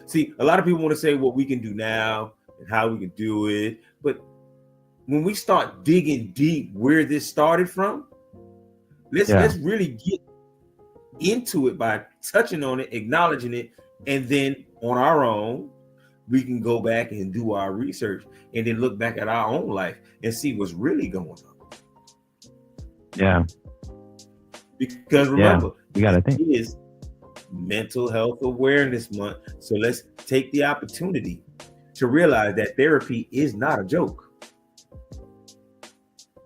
See, a lot of people want to say what we can do now and how we can do it. But when we start digging deep where this started from, let's really get into it by touching on it, acknowledging it, and then on our own, we can go back and do our research and then look back at our own life and see what's really going on. Yeah. Because remember, you gotta think. It is Mental Health Awareness Month. So let's take the opportunity to realize that therapy is not a joke.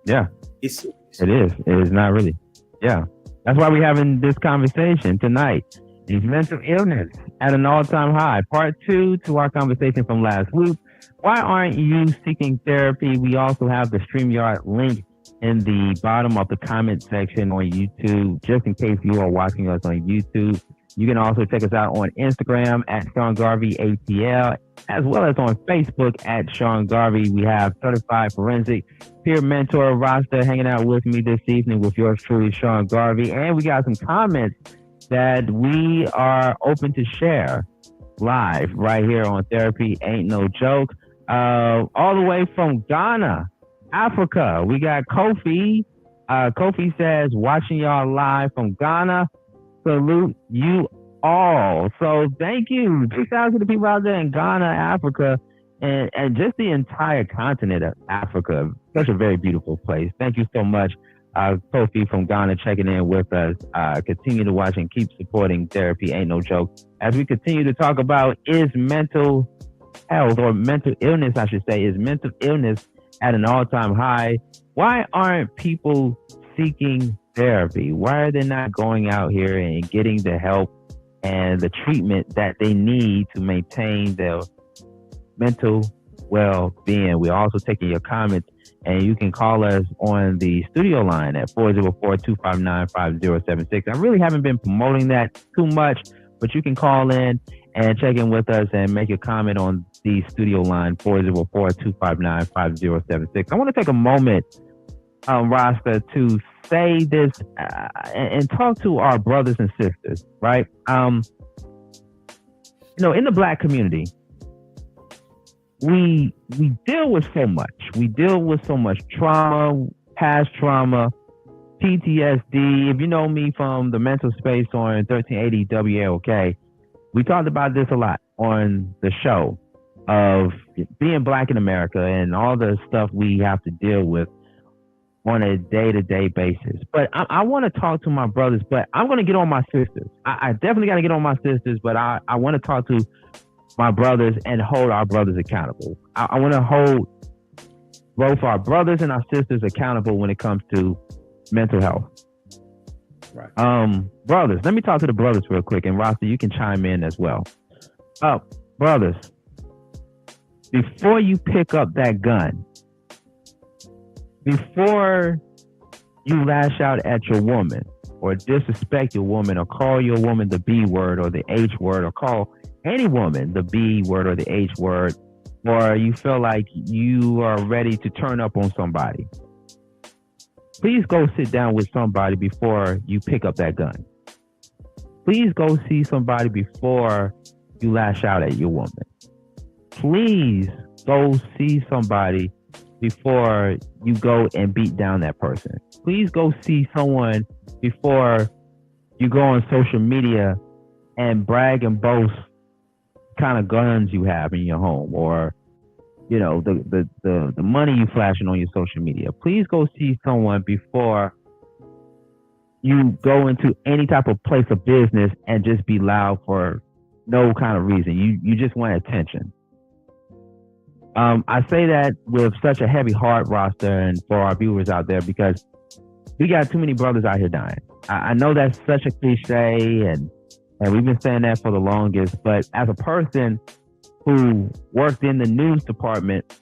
Yeah. It is. It is not really. Yeah. That's why we're having this conversation tonight. Is mental illness at an all-time high. Part 2 to our conversation from last week Why aren't you seeking therapy? We also have the StreamYard link in the bottom of the comment section on YouTube, just in case you are watching us on YouTube. You can also check us out on Instagram at Sean Garvey ATL, as well as on Facebook at Sean Garvey. We have Certified Forensic Peer Mentor Rasta hanging out with me this evening with yours truly, Sean Garvey. And we got some comments that we are open to share live right here on Therapy Ain't No Joke. All the way from Ghana, Africa, we got Kofi. Kofi says, watching y'all live from Ghana. Salute you all. So thank you. Big shout out to the people out there in Ghana, Africa, and just the entire continent of Africa. Such a very beautiful place. Thank you so much, Kofi from Ghana, checking in with us. Continue to watch and keep supporting Therapy Ain't No Joke. As we continue to talk about, is mental health, or mental illness, I should say, is mental illness at an all-time high? Why aren't people seeking therapy? Why are they not going out here and getting the help and the treatment that they need to maintain their mental well-being? We're also taking your comments, and you can call us on the studio line at 404-259-5076. I really haven't been promoting that too much, but you can call in and check in with us and make a comment on the studio line, 404-259-5076. I want to take a moment, Rasta, to say this and talk to our brothers and sisters, right? In the Black community, we deal with so much. We deal with so much trauma, past trauma, PTSD. If you know me from the mental space on 1380 WLK, we talked about this a lot on the show of being Black in America and all the stuff we have to deal with on a day-to-day basis. But I want to talk to my brothers, but I'm going to get on my sisters. I definitely got to get on my sisters, but I want to talk to my brothers and hold our brothers accountable. I want to hold both our brothers and our sisters accountable when it comes to mental health. Right. Brothers, let me talk to the brothers real quick, and Rasta, you can chime in as well. Brothers, before you pick up that gun, before you lash out at your woman or disrespect your woman or call your woman the B word or the H word or call any woman the B word or the H word, or you feel like you are ready to turn up on somebody, please go sit down with somebody before you pick up that gun. Please go see somebody before you lash out at your woman. Please go see somebody before you go and beat down that person. Please go see someone before you go on social media and brag and boast kind of guns you have in your home, or the money you flashing on your social media. Please go see someone before you go into any type of place of business and just be loud for no kind of reason. You just want attention. I say that with such a heavy heart, Rasta, and for our viewers out there, because we got too many brothers out here dying. I know that's such a cliche, and we've been saying that for the longest, but as a person who worked in the news department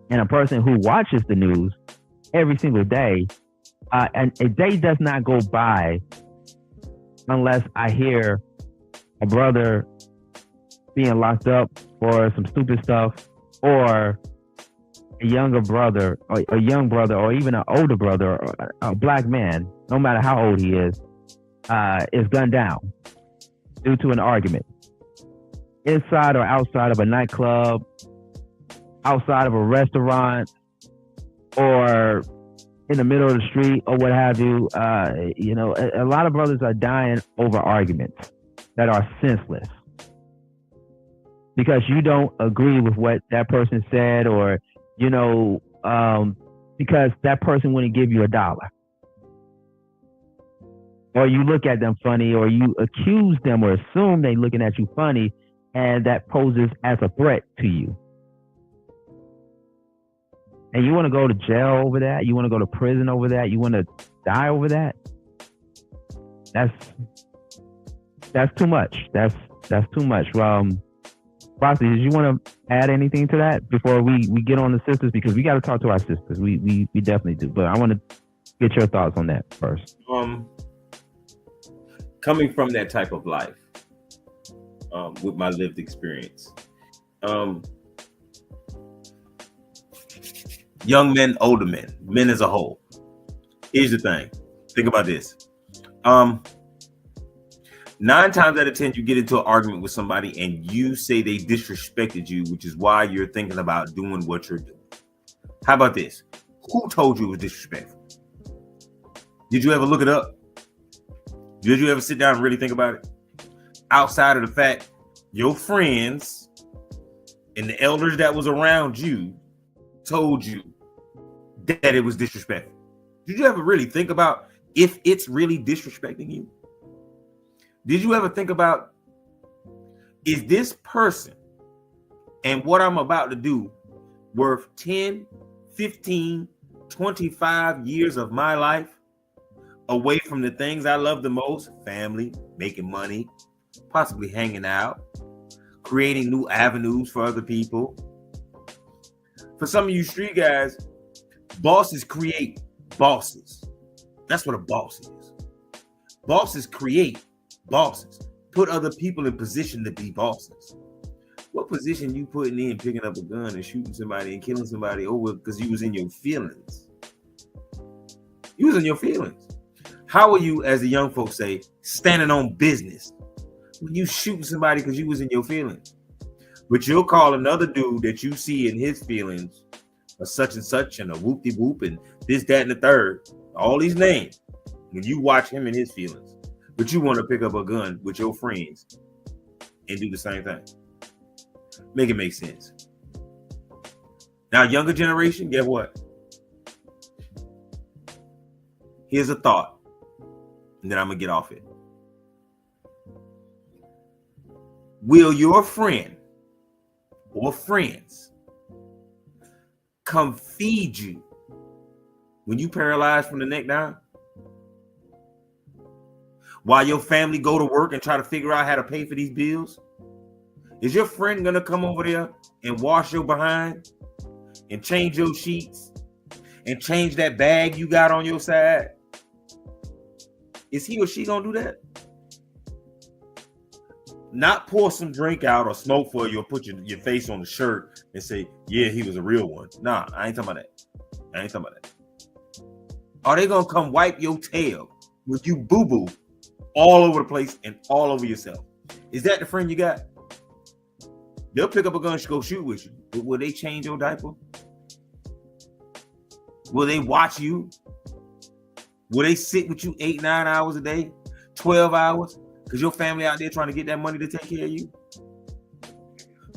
and a person who watches the news every single day, and a day does not go by unless I hear a brother being locked up for some stupid stuff, or a younger brother, or a young brother, or even an older brother, or a Black man, no matter how old he is gunned down due to an argument, inside or outside of a nightclub, outside of a restaurant, or in the middle of the street, or what have you. A lot of brothers are dying over arguments that are senseless, because you don't agree with what that person said, or because that person wouldn't give you $1, or you look at them funny, or you accuse them or assume they're looking at you funny, and that poses as a threat to you. And you want to go to jail over that? You want to go to prison over that? You want to die over that? That's too much. That's too much. Bossy, did you want to add anything to that before we get on the sisters? Because we got to talk to our sisters. We definitely do. But I want to get your thoughts on that first. Coming from that type of life, with my lived experience, young men, older men as a whole. Here's the thing. Think about this. 9 times out of 10, you get into an argument with somebody and you say they disrespected you, which is why you're thinking about doing what you're doing. How about this? Who told you it was disrespectful? Did you ever look it up? Did you ever sit down and really think about it? Outside of the fact your friends and the elders that was around you told you that it was disrespectful. Did you ever really think about if it's really disrespecting you? Did you ever think about, is this person and what I'm about to do worth 10, 15, 25 years of my life away from the things I love the most? Family, making money, possibly hanging out, creating new avenues for other people. For some of you street guys, bosses create bosses. That's what a boss is. Bosses create bosses. Put other people in position to be bosses. What position you putting in picking up a gun and shooting somebody and killing somebody over because you was in your feelings? You was in your feelings. How are you, as the young folks say, standing on business when you shooting somebody because you was in your feelings? But you'll call another dude that you see in his feelings a such and such and a whoop-de-whoop and this, that, and the third. All these names. When you watch him in his feelings. But you want to pick up a gun with your friends and do the same thing. Make it make sense. Now, younger generation, guess what? Here's a thought, and then I'm going to get off it. Will your friend or friends come feed you when you paralyzed from the neck down? While your family go to work and try to figure out how to pay for these bills? Is your friend going to come over there and wash your behind and change your sheets and change that bag you got on your side? Is he or she going to do that? Not pour some drink out or smoke for you or put your face on the shirt and say, yeah, he was a real one. Nah, I ain't talking about that. Are they going to come wipe your tail with you boo-boo all over the place and all over yourself? Is that the friend you got? They'll pick up a gun and go shoot with you. But will they change your diaper? Will they watch you? Will they sit with you 8, 9 hours a day? 12 hours? Because your family out there trying to get that money to take care of you?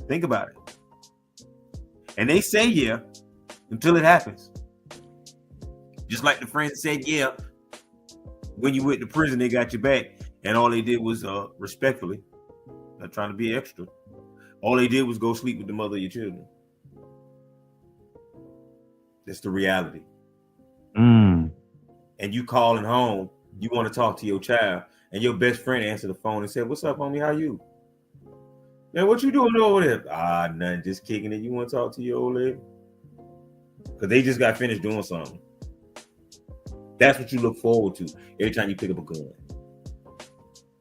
Think about it. And they say yeah until it happens. Just like the friends said yeah when you went to prison, they got your back, and all they did was respectfully, not trying to be extra, all they did was go sleep with the mother of your children. That's the reality. And you calling home, you want to talk to your child, and your best friend answered the phone and said, "What's up, homie? How you? Man, what you doing over there?" Nothing, just kicking it. You want to talk to your old lady? Because they just got finished doing something. That's what you look forward to every time you pick up a gun.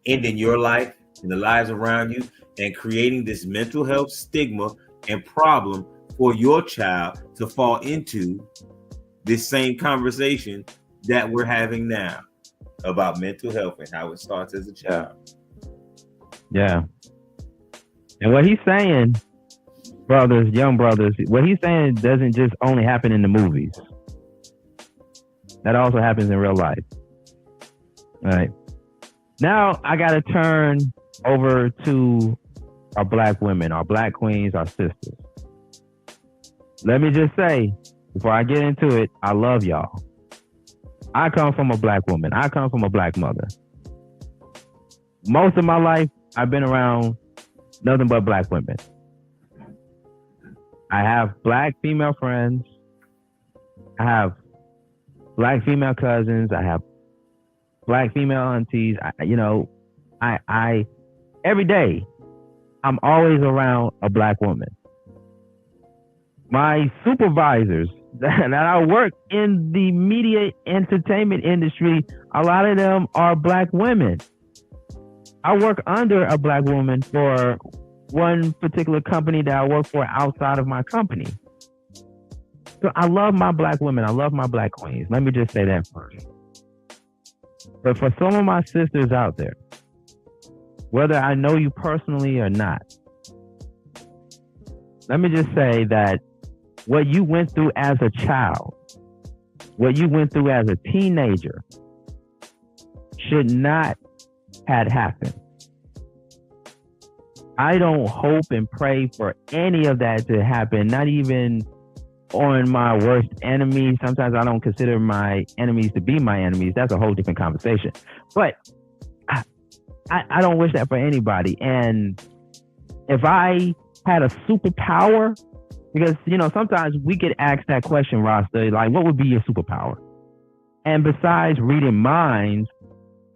Ending your life and the lives around you and creating this mental health stigma and problem for your child to fall into this same conversation that we're having now about mental health and how it starts as a child. Yeah. And what he's saying, young brothers, what he's saying doesn't just only happen in the movies. That also happens in real life. All right. Now I got to turn over to our black women, our black queens, our sisters. Let me just say, before I get into it, I love y'all. I come from a black woman. I come from a black mother. Most of my life, I've been around nothing but black women. I have black female friends. I have black female cousins. I have black female aunties. I every day I'm always around a black woman. My supervisors that I work in the media entertainment industry, a lot of them are black women. I work under a black woman for one particular company that I work for outside of my company. So I love my black women. I love my black queens. Let me just say that first. But for some of my sisters out there, whether I know you personally or not, let me just say that what you went through as a child, what you went through as a teenager, should not have happened. I don't hope and pray for any of that to happen, not even on my worst enemies. Sometimes I don't consider my enemies to be my enemies. That's a whole different conversation. But I don't wish that for anybody. And if I had a superpower, because, you know, sometimes we get asked that question, Rasta, like, what would be your superpower? And besides reading minds,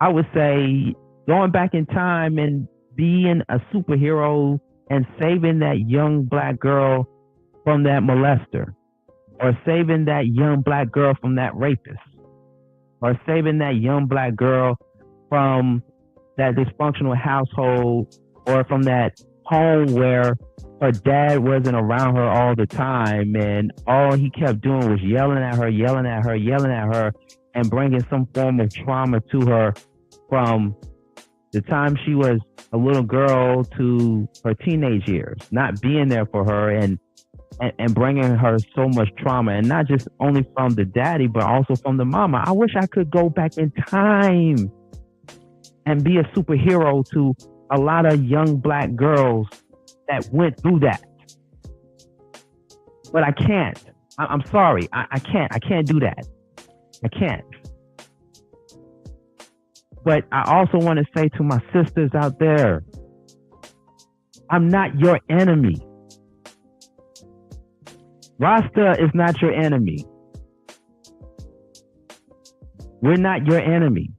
I would say going back in time and being a superhero and saving that young black girl from that molester, or saving that young black girl from that rapist, or saving that young black girl from that dysfunctional household, or from that home where her dad wasn't around her all the time and all he kept doing was yelling at her, and bringing some form of trauma to her from the time she was a little girl to her teenage years, not being there for her and bringing her so much trauma, and not just only from the daddy, but also from the mama. I wish I could go back in time and be a superhero to a lot of young black girls that went through that. But I can't. I'm sorry. I can't. I can't do that. I can't. But I also want to say to my sisters out there, I'm not your enemy. Rasta is not your enemy. We're not your enemy.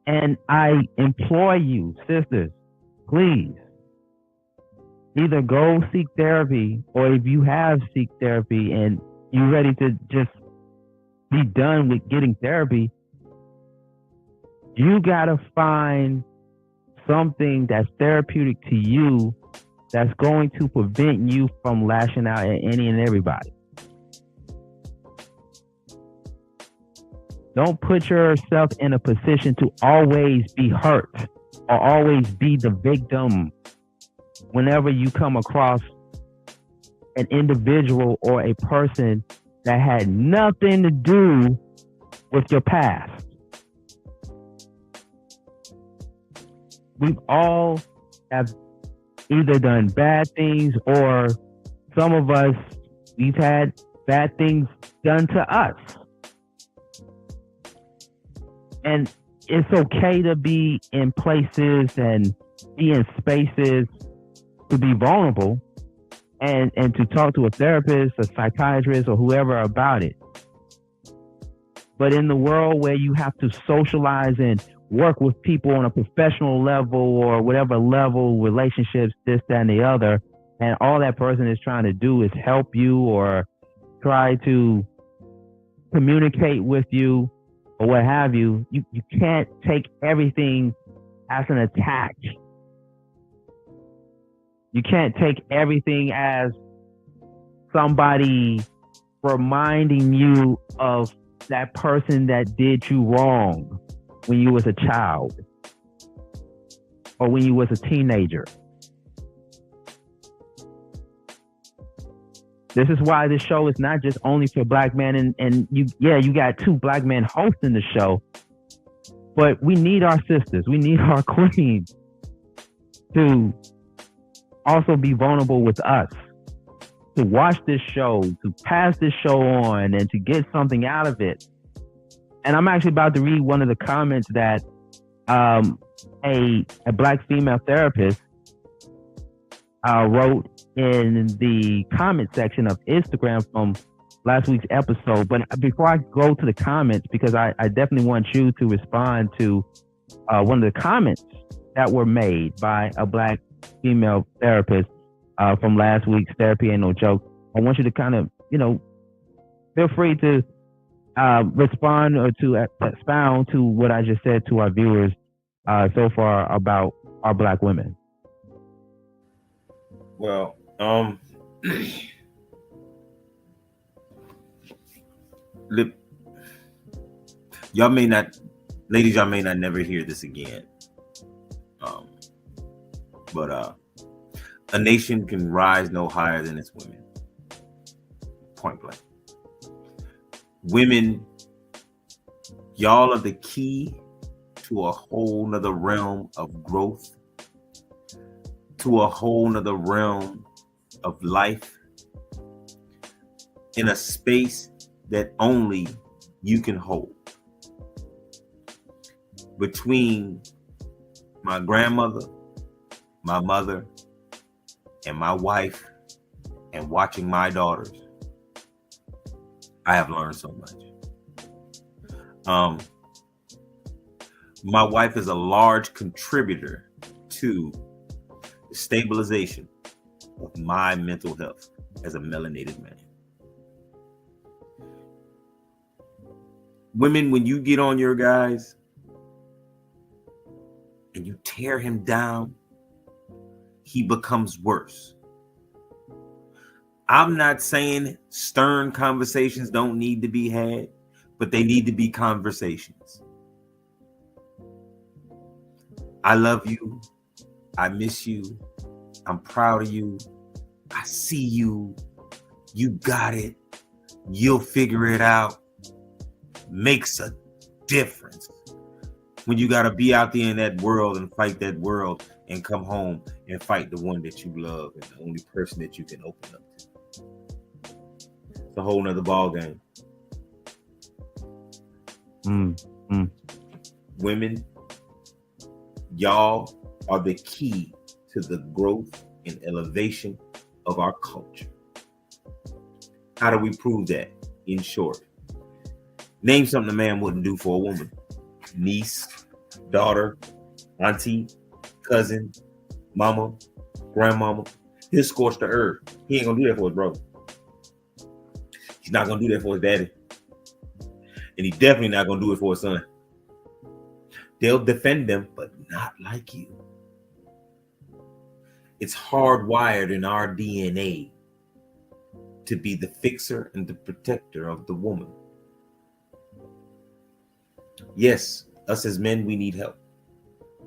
And I implore you, sisters, please, either go seek therapy, or if you have seek therapy and you're ready to just be done with getting therapy, you gotta find something that's therapeutic to you that's going to prevent you from lashing out at any and everybody. Don't put yourself in a position to always be hurt or always be the victim whenever you come across an individual or a person that had nothing to do with your past. We all have either done bad things, or some of us, we've had bad things done to us. And it's okay to be in places and be in spaces to be vulnerable and to talk to a therapist, a psychiatrist, or whoever about it. But in the world where you have to socialize and work with people on a professional level or whatever level, relationships, this, that, and the other, and all that person is trying to do is help you or try to communicate with you or what have you, you can't take everything as an attack. You can't take everything as somebody reminding you of that person that did you wrong when you was a child or when you was a teenager. This is why this show is not just only for black men, and you got 2 black men hosting the show, but we need our sisters, we need our queens to also be vulnerable with us, to watch this show, to pass this show on, and to get something out of it. And I'm actually about to read one of the comments that a black female therapist wrote in the comment section of Instagram from last week's episode. But before I go to the comments, because I definitely want you to respond to one of the comments that were made by a Black female therapist from last week's Therapy Ain't No Joke. I want you to kind of, feel free to respond or to expound to what I just said to our viewers so far about our Black women. Well, y'all may not never hear this again. But a nation can rise no higher than its women. Point blank. Women, y'all are the key to a whole nother realm of growth, to a whole nother realm of life, in a space that only you can hold. Between my grandmother, my mother, and my wife, and watching my daughters, I have learned so much. My wife is a large contributor to the stabilization of my mental health as a melanated man. Women, when you get on your guys and you tear him down, he becomes worse. I'm not saying stern conversations don't need to be had, but they need to be conversations. I love you. I miss you. I'm proud of you. I see you. You got it. You'll figure it out. Makes a difference when you got to be out there in that world and fight that world and come home and fight the one that you love and the only person that you can open up to. It's a whole nother ball game. Women, y'all are the key to the growth and elevation of our culture. How do we prove that? In short, name something a man wouldn't do for a woman. Niece, daughter, auntie, cousin, mama, grandmama. He'll scorch the earth. He ain't gonna do that for his brother. He's not gonna do that for his daddy. And he's definitely not gonna do it for his son. They'll defend them, but not like you. It's hardwired in our DNA to be the fixer and the protector of the woman. Yes, us as men, we need help.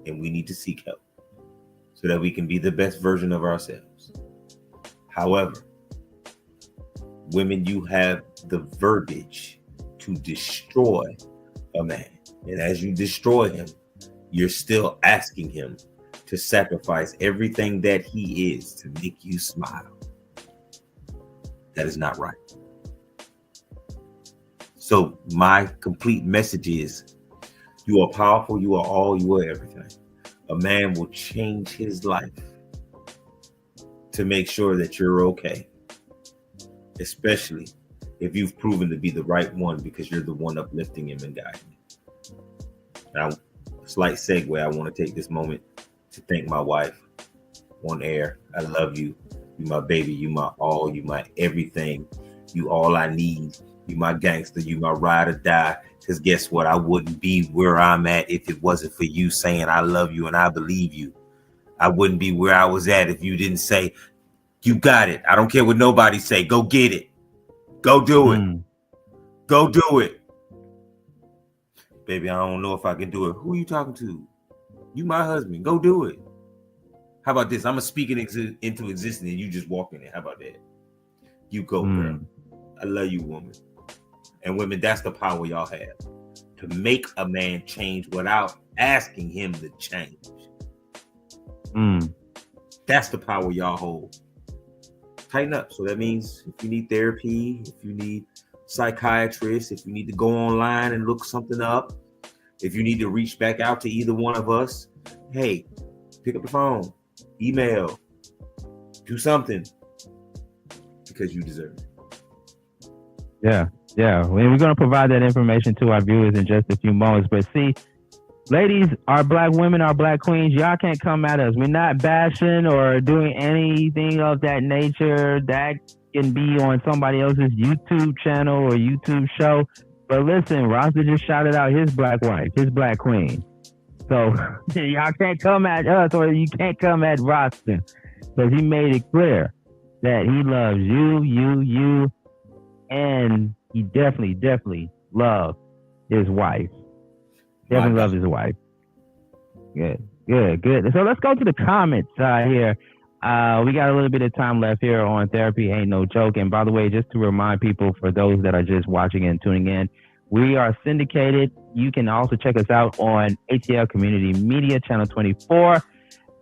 And we need to seek help so that we can be the best version of ourselves. However, women, you have the verbiage to destroy a man. And as you destroy him, you're still asking him to sacrifice everything that he is to make you smile. That is not right. So my complete message is, you are powerful, you are all, you are everything. A man will change his life to make sure that you're okay, especially if you've proven to be the right one because you're the one uplifting him and guiding him. Now, slight segue, I want to take this moment to thank my wife on air. I love you. You my baby, you my all, you my everything. You all I need. You my gangster, you my ride or die. Because guess what? I wouldn't be where I'm at if it wasn't for you saying I love you and I believe you. I wouldn't be where I was at if you didn't say, you got it. I don't care what nobody say. Go get it. Go do it. Go do it. Baby, I don't know if I can do it. Who are you talking to? You my husband. Go do it. How about this? I'm going to speak it into existence and you just walk in it. How about that? You go, girl. I love you, woman. And women, that's the power y'all have. To make a man change without asking him to change. That's the power y'all hold. Tighten up. So that means if you need therapy, if you need psychiatrists, if you need to go online and look something up, if you need to reach back out to either one of us, hey, pick up the phone, email, do something, because you deserve it. Yeah. We're going to provide that information to our viewers in just a few moments. But see, ladies, our black women, our black queens, y'all can't come at us. We're not bashing or doing anything of that nature that can be on somebody else's YouTube channel or YouTube show. But listen, Rasta just shouted out his black wife, his black queen. So y'all can't come at us, or you can't come at Rasta, because he made it clear that he loves you, and he definitely loves his wife. Definitely loves his wife. Good. So let's go to the comments here. We got a little bit of time left here on Therapy Ain't No Joke. And by the way, just to remind people, for those that are just watching and tuning in, we are syndicated. You can also check us out on ATL Community Media, Channel 24.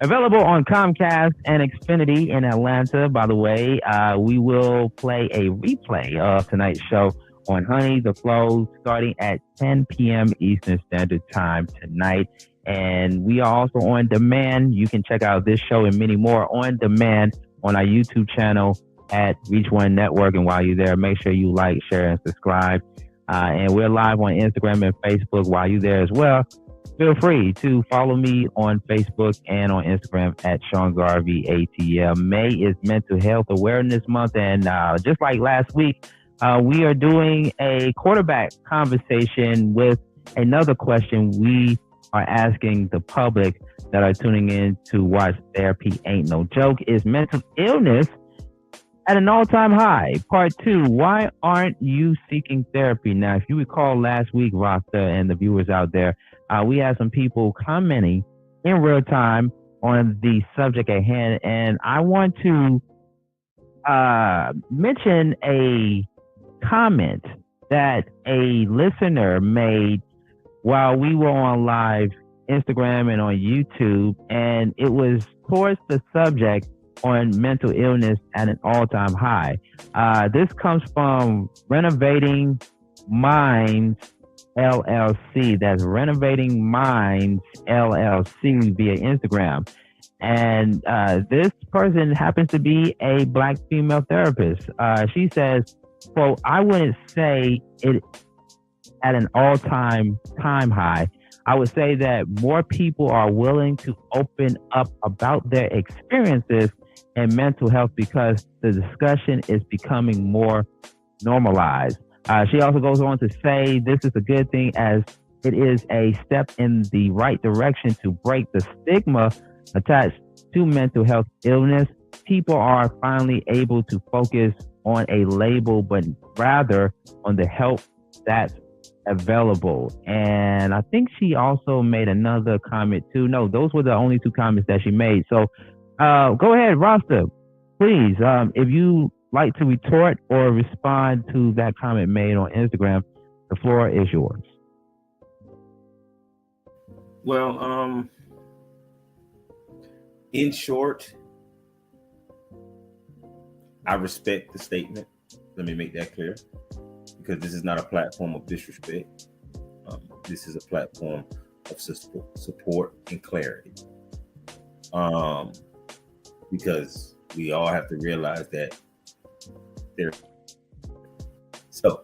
Available on Comcast and Xfinity in Atlanta. By the way, we will play a replay of tonight's show on Honey the Flow starting at 10 p.m. Eastern Standard Time tonight. And we are also on demand. You can check out this show and many more on demand on our YouTube channel at Reach One Network. And while you're there, make sure you like, share, and subscribe. And we're live on Instagram and Facebook while you're there as well. Feel free to follow me on Facebook and on Instagram at Sean Garvey ATL. May is Mental Health Awareness Month. And just like last week, we are doing a quarterback conversation with another question we are asking the public that are tuning in to watch Therapy Ain't No Joke. Is mental illness at an all-time high? Part 2, why aren't you seeking therapy? Now, if you recall last week, Rasta and the viewers out there, we had some people commenting in real time on the subject at hand. And I want to mention a comment that a listener made while we were on live Instagram and on YouTube, and it was towards the subject on mental illness at an all-time high. This comes from Renovating Minds LLC. That's Renovating Minds LLC via Instagram. And this person happens to be a black female therapist. She says, quote, I wouldn't say it at an all-time high. I would say that more people are willing to open up about their experiences in mental health because the discussion is becoming more normalized. She also goes on to say this is a good thing as it is a step in the right direction to break the stigma attached to mental health illness. People are finally able to focus on a label, but rather on the help that's available. And I think she also made another comment too. No, those were the only 2 comments that she made. So go ahead, Rasta, please. If you like to retort or respond to that comment made on Instagram, the floor is yours. Well, in short, I respect the statement. Let me make that clear, because this is not a platform of disrespect. This is a platform of support and clarity. Because we all have to realize that there. So,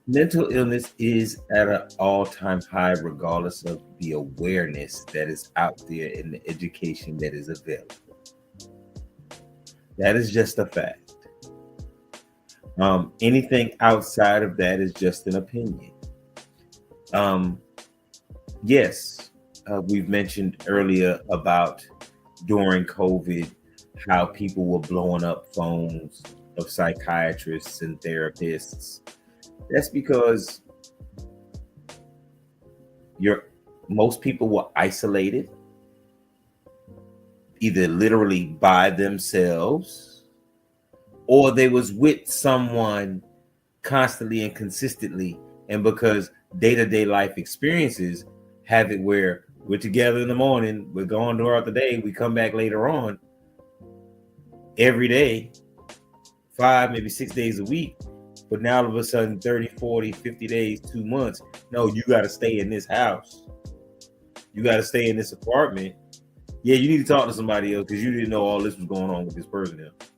mental illness is at an all-time high, regardless of the awareness that is out there and the education that is available. That is just a fact. Anything outside of that is just an opinion. Yes, we've mentioned earlier about during COVID, how people were blowing up phones of psychiatrists and therapists. That's because most people were isolated, either literally by themselves, or they was with someone constantly and consistently. And because day-to-day life experiences have it where we're together in the morning, we're going throughout the day, we come back later on every day, 5, maybe 6 days a week. But now all of a sudden, 30, 40, 50 days, 2 months, no, you got to stay in this house. You got to stay in this apartment. Yeah, you need to talk to somebody else because you didn't know all this was going on with this person else.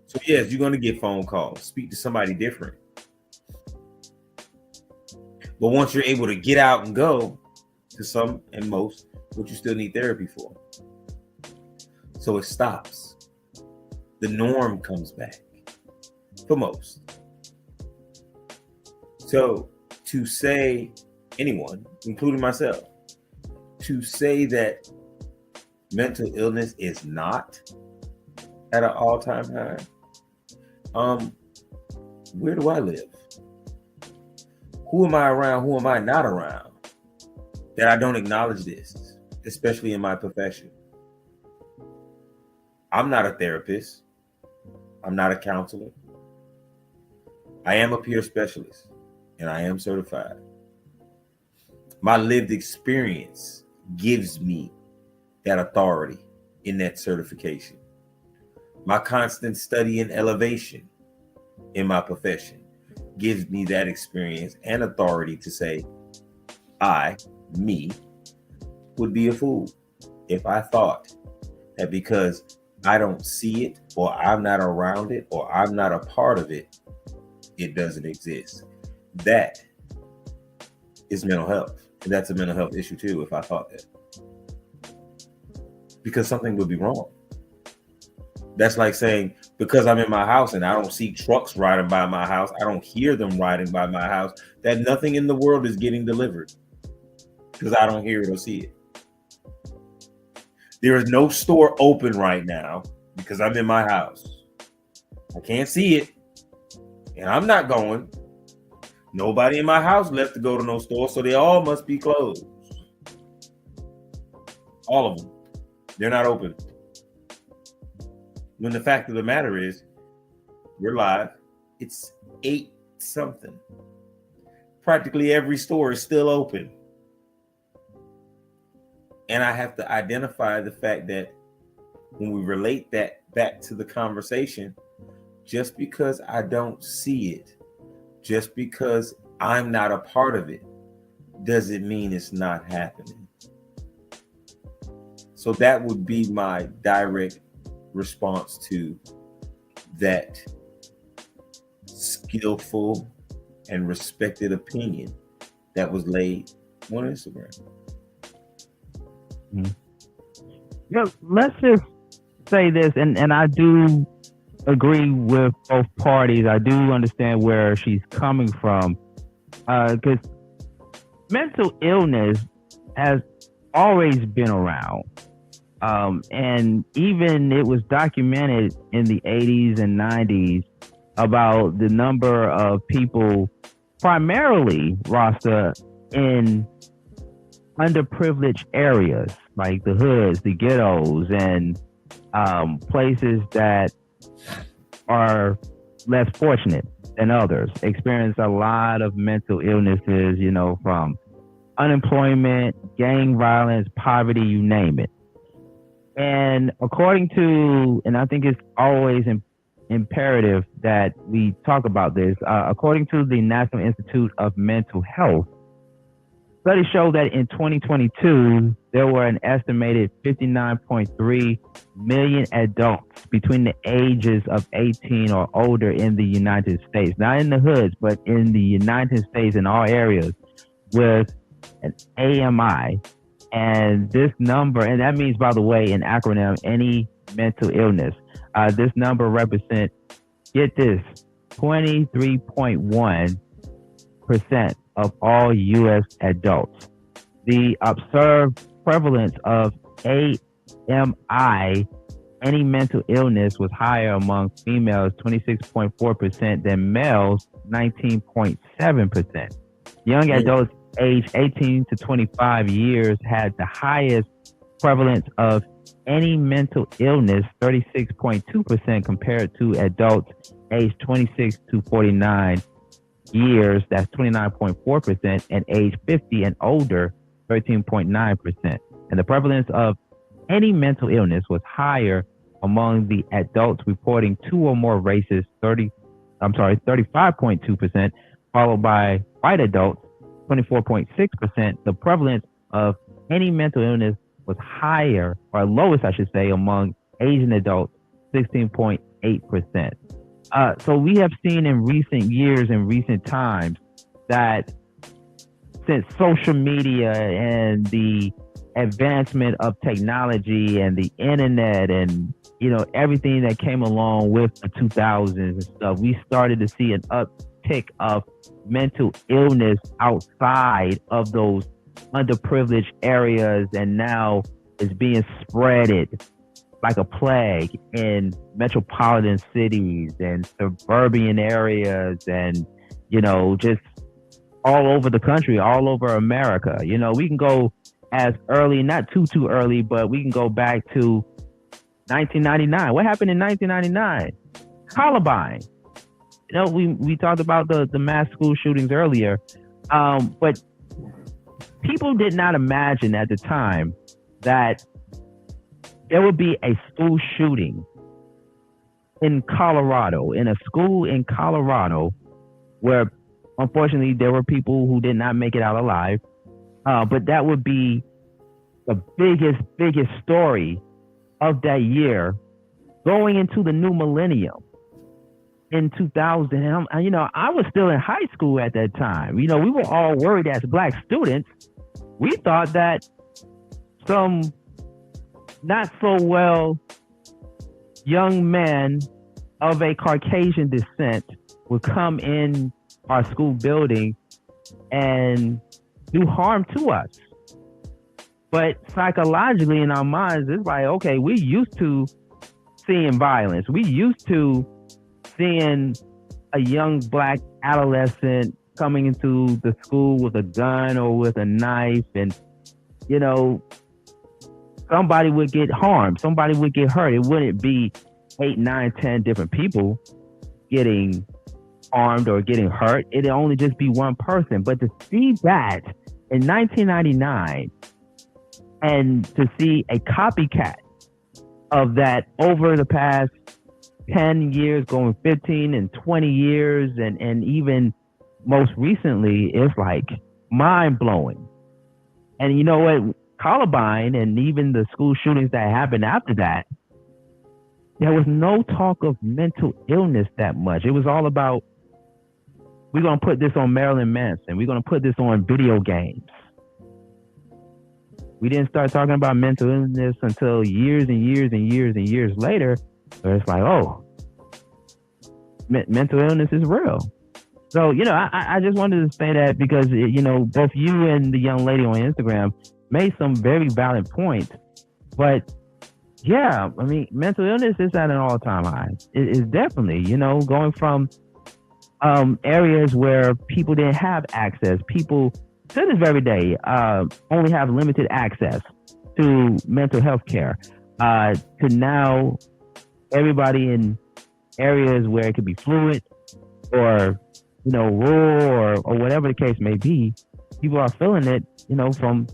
So yes, you're going to get phone calls. Speak to somebody different. But once you're able to get out and go, to some and most, what you still need therapy for. So it stops. The norm comes back for most. So to say, anyone, including myself, to say that mental illness is not at an all-time high, where do I live? Who am I around? Who am I not around? That I don't acknowledge this, especially in my profession. I'm not a therapist. I'm not a counselor. I am a peer specialist, and I am certified. My lived experience gives me that authority in that certification. My constant study and elevation in my profession gives me that experience and authority to say, me, would be a fool if I thought that because I don't see it, or I'm not around it, or I'm not a part of it, it doesn't exist. That is mental health. And that's a mental health issue too, if I thought that. Because something would be wrong. That's like saying, because I'm in my house and I don't see trucks riding by my house, I don't hear them riding by my house, that nothing in the world is getting delivered. Because I don't hear it or see it. There is no store open right now because I'm in my house. I can't see it. And I'm not going. Nobody in my house left to go to no store, so they all must be closed. All of them. They're not open. When the fact of the matter is, we're live. It's 8 something. Practically every store is still open. And I have to identify the fact that when we relate that back to the conversation, just because I don't see it, just because I'm not a part of it, doesn't mean it's not happening. So that would be my direct response to that skillful and respected opinion that was laid on Instagram. Yeah, let's just say this, and I do agree with both parties. I do understand where she's coming from, because mental illness has always been around, and even it was documented in the 80s and 90s about the number of people, primarily Rasta, in underprivileged areas like the hoods, the ghettos, and places that are less fortunate than others, experience a lot of mental illnesses, you know, from unemployment, gang violence, poverty, you name it. And according to, and I think it's always imperative that we talk about this, according to the National Institute of Mental Health, studies show that in 2022, there were an estimated 59.3 million adults between the ages of 18 or older in the United States, not in the hoods, but in the United States in all areas, with an AMI. And this number, and that means, by the way, an acronym, any mental illness. This number represents, get this, 23.1% of all U.S. adults. The observed prevalence of AMI, any mental illness, was higher among females, 26.4%, than males, 19.7%. Young adults aged 18 to 25 years had the highest prevalence of any mental illness, 36.2%, compared to adults aged 26 to 49 years, that's 29.4%, and age 50 and older, 13.9%. And the prevalence of any mental illness was higher among the adults reporting 2 or more races, 35.2%, followed by white adults, 24.6%. The prevalence of any mental illness was higher, or lowest, I should say, among Asian adults, 16.8%. So we have seen in recent years, in recent times, that since social media and the advancement of technology and the internet and, you know, everything that came along with the 2000s and stuff, we started to see an uptick of mental illness outside of those underprivileged areas, and now it's being spreaded like a plague in metropolitan cities and suburban areas, and, you know, just all over the country, all over America. You know, we can go as early, not too early, but we can go back to 1999. What happened in 1999? Columbine. You know, we talked about the mass school shootings earlier, but people did not imagine at the time that there would be a school shooting in Colorado, in a school in Colorado, where unfortunately there were people who did not make it out alive. But that would be the biggest story of that year going into the new millennium in 2000. And you know, I was still in high school at that time. You know, we were all worried as Black students. We thought that some not so well young men of a Caucasian descent would come in our school building and do harm to us. But psychologically in our minds, it's like, okay, we used to seeing violence. We used to seeing a young Black adolescent coming into the school with a gun or with a knife, and, you know, somebody would get harmed, somebody would get hurt. It wouldn't be 8, 9, 10 different people getting harmed or getting hurt. It'd only just be one person. But to see that in 1999 and to see a copycat of that over the past 10 years, going 15 and 20 years, and even most recently, it's like mind-blowing. And you know what? Columbine and even the school shootings that happened after that, there was no talk of mental illness that much. It was all about, we're going to put this on Marilyn Manson. We're going to put this on video games. We didn't start talking about mental illness until years and years and years and years later, where it's like, oh, mental illness is real. So, you know, I just wanted to say that because, you know, both you and the young lady on Instagram made some very valid points. But yeah, I mean, mental illness is at an all-time high. It is definitely, you know, going from areas where people didn't have access. People to this very day only have limited access to mental health care. To now everybody in areas where it could be fluid or, you know, rural or whatever the case may be, people are feeling it, you know, from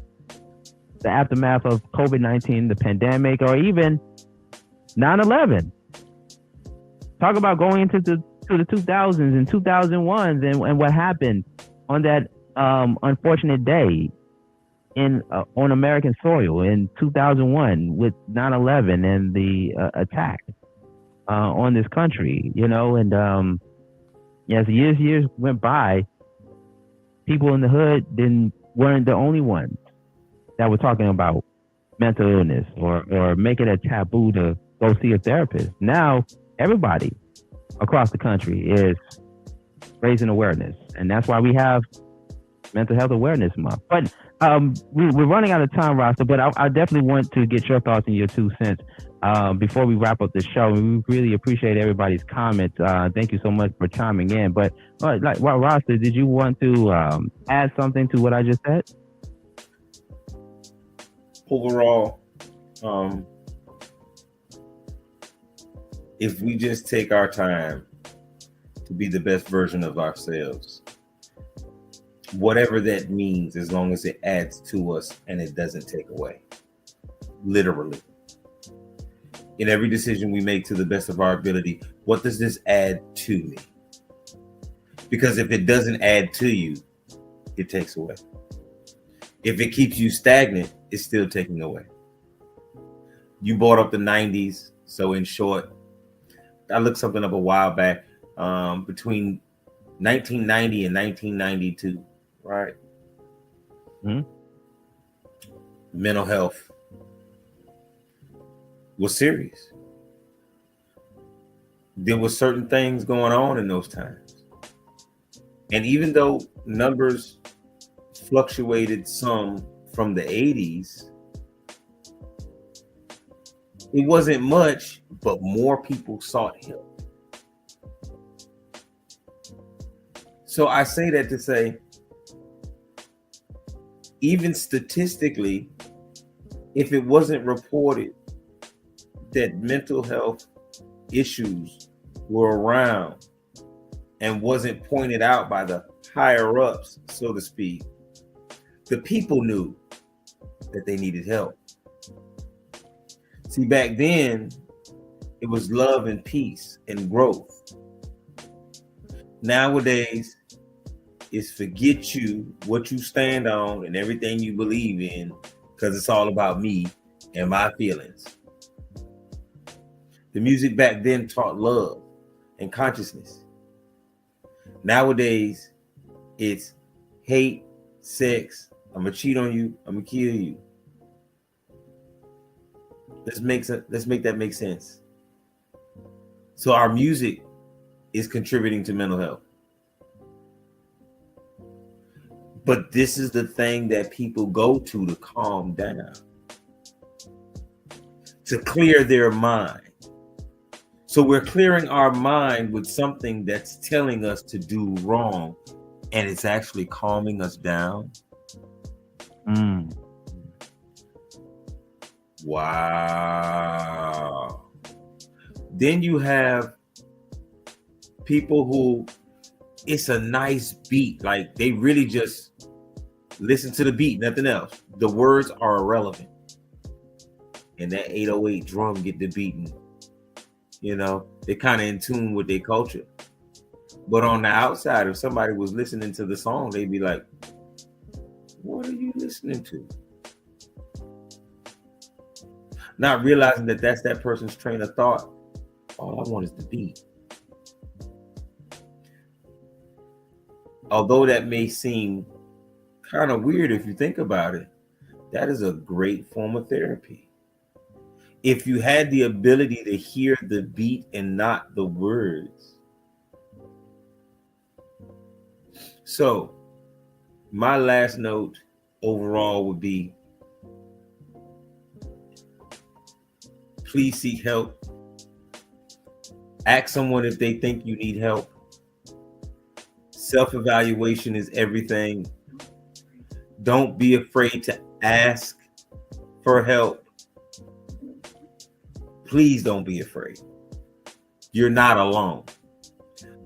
the aftermath of COVID-19, the pandemic, or even 9/11. Talk about going into the 2000s and 2001s and what happened on that unfortunate day on American soil in 2001 with 9/11 and the attack on this country, you know. And as years went by, people in the hood weren't the only ones that were talking about mental illness or make it a taboo to go see a therapist. Now everybody across the country is raising awareness, and that's why we have Mental Health Awareness Month. But we're running out of time, Rasta, but I definitely want to get your thoughts and your 2 cents before we wrap up the show. We really appreciate everybody's comments. Thank you so much for chiming in. But Rasta, did you want to add something to what I just said? Overall, if we just take our time to be the best version of ourselves, whatever that means, as long as it adds to us and it doesn't take away, literally. In every decision we make to the best of our ability, what does this add to me? Because if it doesn't add to you, it takes away. If it keeps you stagnant, it's still taking away. You brought up the 90s. So in short, I looked something up a while back, between 1990 and 1992, right? mental health was serious. There were certain things going on in those times. And even though numbers fluctuated some from the 80s, it wasn't much, but more people sought help. So I say that to say, even statistically, if it wasn't reported that mental health issues were around and wasn't pointed out by the higher ups, so to speak, the people knew that they needed help. See, back then, it was love and peace and growth. Nowadays, it's forget you, what you stand on, and everything you believe in, because it's all about me and my feelings. The music back then taught love and consciousness. Nowadays, it's hate, sex, I'm gonna cheat on you, I'm gonna kill you. Let's make that make sense. So our music is contributing to mental health. But this is the thing that people go to calm down, to clear their mind. So we're clearing our mind with something that's telling us to do wrong, and it's actually calming us down. Wow. Then you have people who, it's a nice beat, like they really just listen to the beat, nothing else. The words are irrelevant, and that 808 drum get the beating. You know, they're kind of in tune with their culture. But on the outside, if somebody was listening to the song, they'd be like, what are you listening to? Not realizing that that's that person's train of thought. All I want is the beat. Although that may seem kind of weird if you think about it, that is a great form of therapy. If you had the ability to hear the beat and not the words. So, my last note overall would be, please seek help. Ask someone if they think you need help. Self-evaluation is everything. Don't be afraid to ask for help. Please don't be afraid. You're not alone.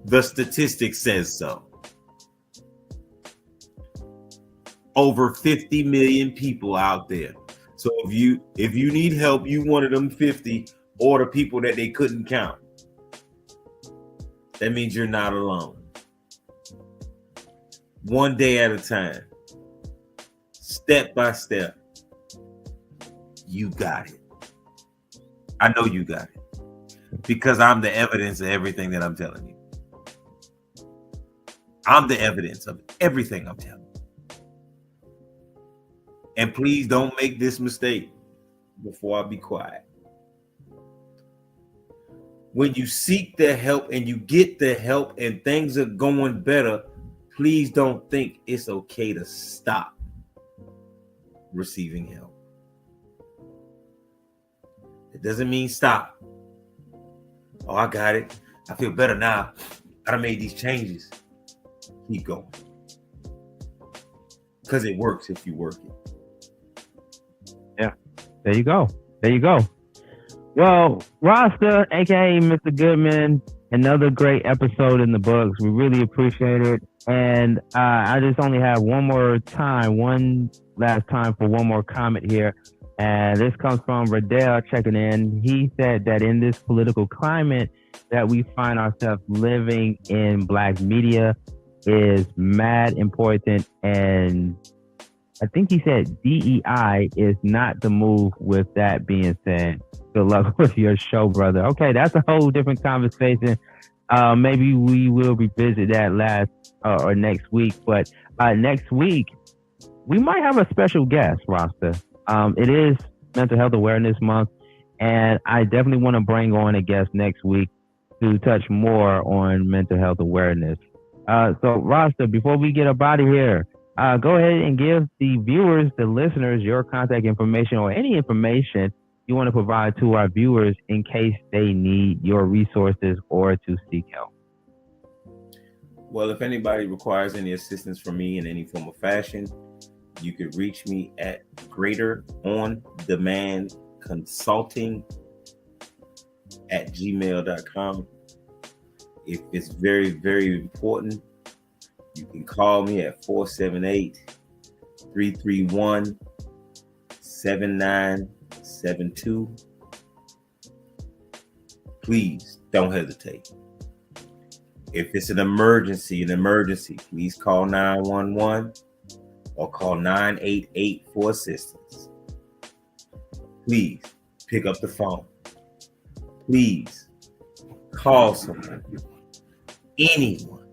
The statistic says so. Over 50 million people out there. So if you need help, you one of them 50 or the people that they couldn't count. That means you're not alone. One day at a time. Step by step. You got it. I know you got it. Because I'm the evidence of everything that I'm telling you. I'm the evidence of everything I'm telling you. And please don't make this mistake before I be quiet. When you seek the help and you get the help and things are going better, please don't think it's okay to stop receiving help. It doesn't mean stop. Oh, I got it. I feel better now. I done made these changes. Keep going. Because it works if you work it. Yeah. There you go. There you go. Well, Rasta, aka Mr. Goodman, another great episode in the books. We really appreciate it. And I just only have one last time for one more comment here. And this comes from Radell checking in. He said that in this political climate that we find ourselves living in, Black media is mad important. And I think he said DEI is not the move. With that being said, good luck with your show, brother. Okay, that's a whole different conversation. Maybe we will revisit that or next week. But next week, we might have a special guest, Rasta. It is Mental Health Awareness Month, and I definitely want to bring on a guest next week to touch more on mental health awareness. So, Rasta, before we get up out of here, go ahead and give the viewers, the listeners, your contact information or any information you want to provide to our viewers in case they need your resources or to seek help. Well, if anybody requires any assistance from me in any form of fashion, you could reach me at Greater On Demand Consulting at gmail.com. If it's very, very important, you can call me at 478-331-7972. Please don't hesitate. If it's an emergency, please call 911 or call 988 for assistance. Please pick up the phone. Please call someone, anyone,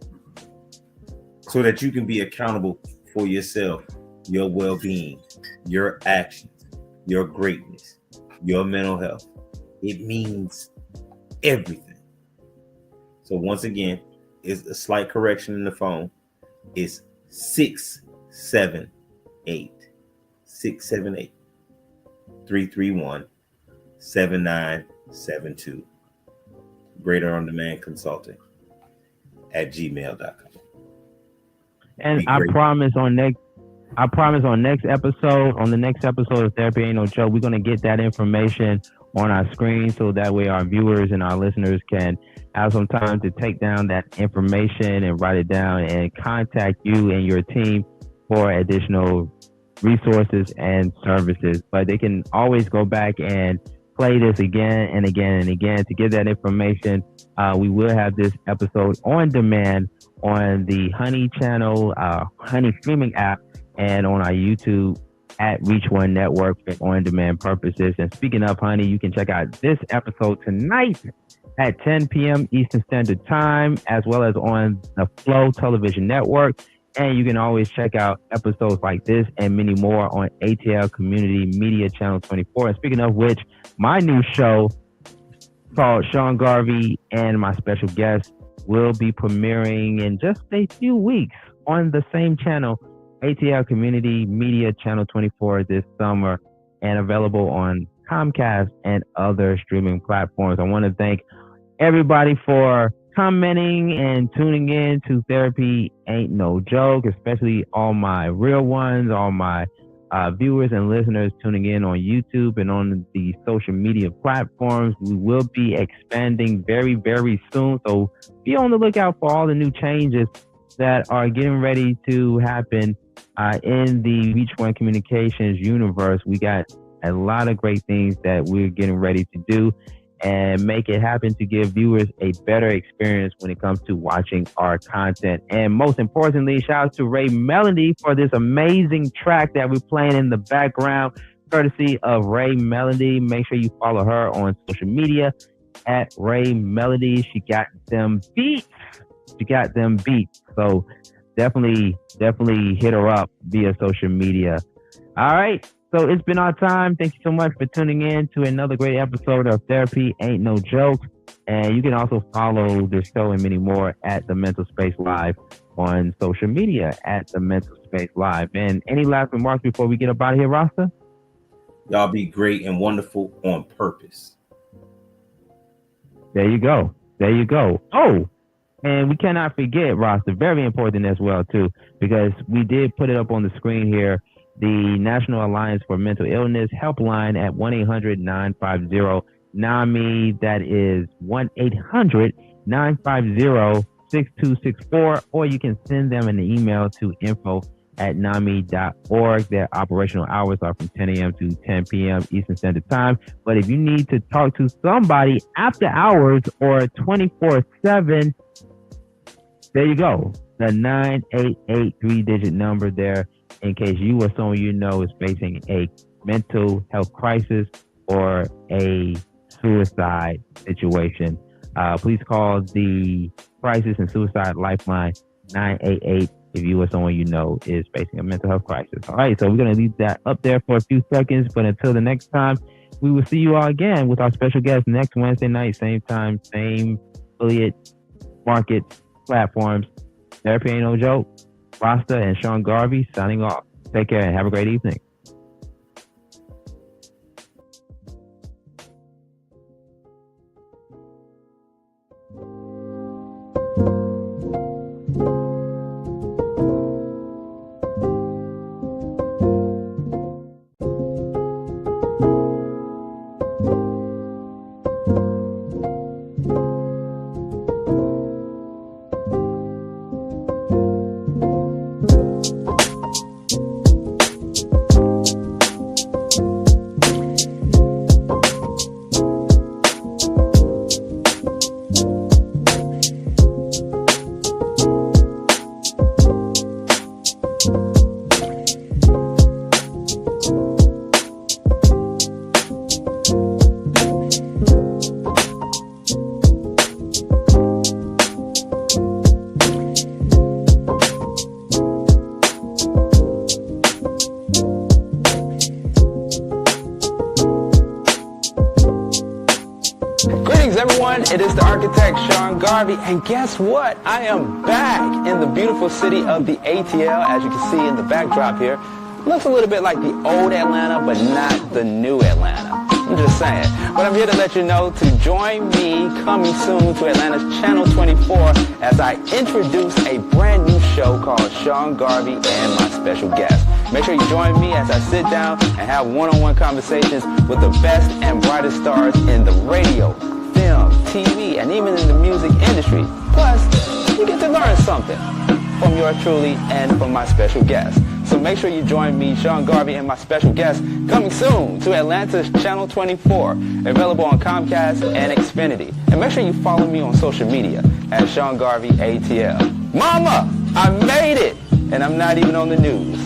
so that you can be accountable for yourself, your well-being, your actions, your greatness, your mental health. It means everything. So once again, it's a slight correction in the phone. It's 678-331-7972. Greater On Demand Consulting at gmail.com. And I promise on next episode, on the next episode of Therapy Ain't No Joke, we're going to get that information on our screen so that way our viewers and our listeners can have some time to take down that information and write it down and contact you and your team for additional resources and services. But they can always go back and play this again and again and again to get that information. We will have this episode on demand on the Honey channel, Honey streaming app, and on our YouTube at Reach One Network for on-demand purposes. And speaking of Honey, you can check out this episode tonight at 10 p.m. Eastern Standard Time, as well as on the Flow Television Network. And you can always check out episodes like this and many more on ATL Community Media Channel 24. And speaking of which, my new show called Sean Garvey and My Special Guest will be premiering in just a few weeks on the same channel, ATL Community Media Channel 24, this summer, and available on Comcast and other streaming platforms. I want to thank everybody for commenting and tuning in to Therapy Ain't No Joke, especially all my real ones, all my viewers and listeners tuning in on YouTube and on the social media platforms. We will be expanding very, very soon, so be on the lookout for all the new changes that are getting ready to happen in the Reach One Communications universe. We got a lot of great things that we're getting ready to do and make it happen to give viewers a better experience when it comes to watching our content. And most importantly, shout out to Ray Melody for this amazing track that we're playing in the background, courtesy of Ray Melody. Make sure you follow her on social media at Ray Melody. She got them beats. So definitely hit her up via social media. All right. So it's been our time. Thank you so much for tuning in to another great episode of Therapy Ain't No Joke. And you can also follow the show and many more at The Mental Space Live on social media at The Mental Space Live. And any last remarks before we get up out of here, Rasta? Y'all be great and wonderful on purpose. There you go. Oh, and we cannot forget, Rasta, very important as well, too, because we did put it up on the screen here, the National Alliance for Mental Illness helpline at 1-800-950-NAMI. That is 1-800-950-6264, or you can send them an email to info@nami.org. Their operational hours are from 10 a.m. to 10 p.m. Eastern Standard Time. But if you need to talk to somebody after hours or 24/7, there you go. The 988 3-digit number there, in case you or someone you know is facing a mental health crisis or a suicide situation. Please call the Crisis and Suicide Lifeline 988 if you or someone you know is facing a mental health crisis. All right, so we're going to leave that up there for a few seconds, but until the next time, we will see you all again with our special guest next Wednesday night, same time, same affiliate, market, platforms. Therapy Ain't No Joke. Rasta and Sean Garvey signing off. Take care and have a great evening. Everyone, it is the architect Sean Garvey, and guess what? I am back in the beautiful city of the ATL, as you can see in the backdrop here. Looks a little bit like the old Atlanta, but not the new Atlanta. I'm just saying. But I'm here to let you know to join me coming soon to Atlanta's Channel 24 as I introduce a brand new show called Sean Garvey and My Special Guest. Make sure you join me as I sit down and have one-on-one conversations with the best and brightest stars in the radio, film, TV, and even in the music industry. Plus, you get to learn something from yours truly and from my special guest. So make sure you join me, Sean Garvey, and my special guest coming soon to Atlanta's Channel 24, available on Comcast and Xfinity. And make sure you follow me on social media at Sean Garvey ATL. Mama, I made it, and I'm not even on the news.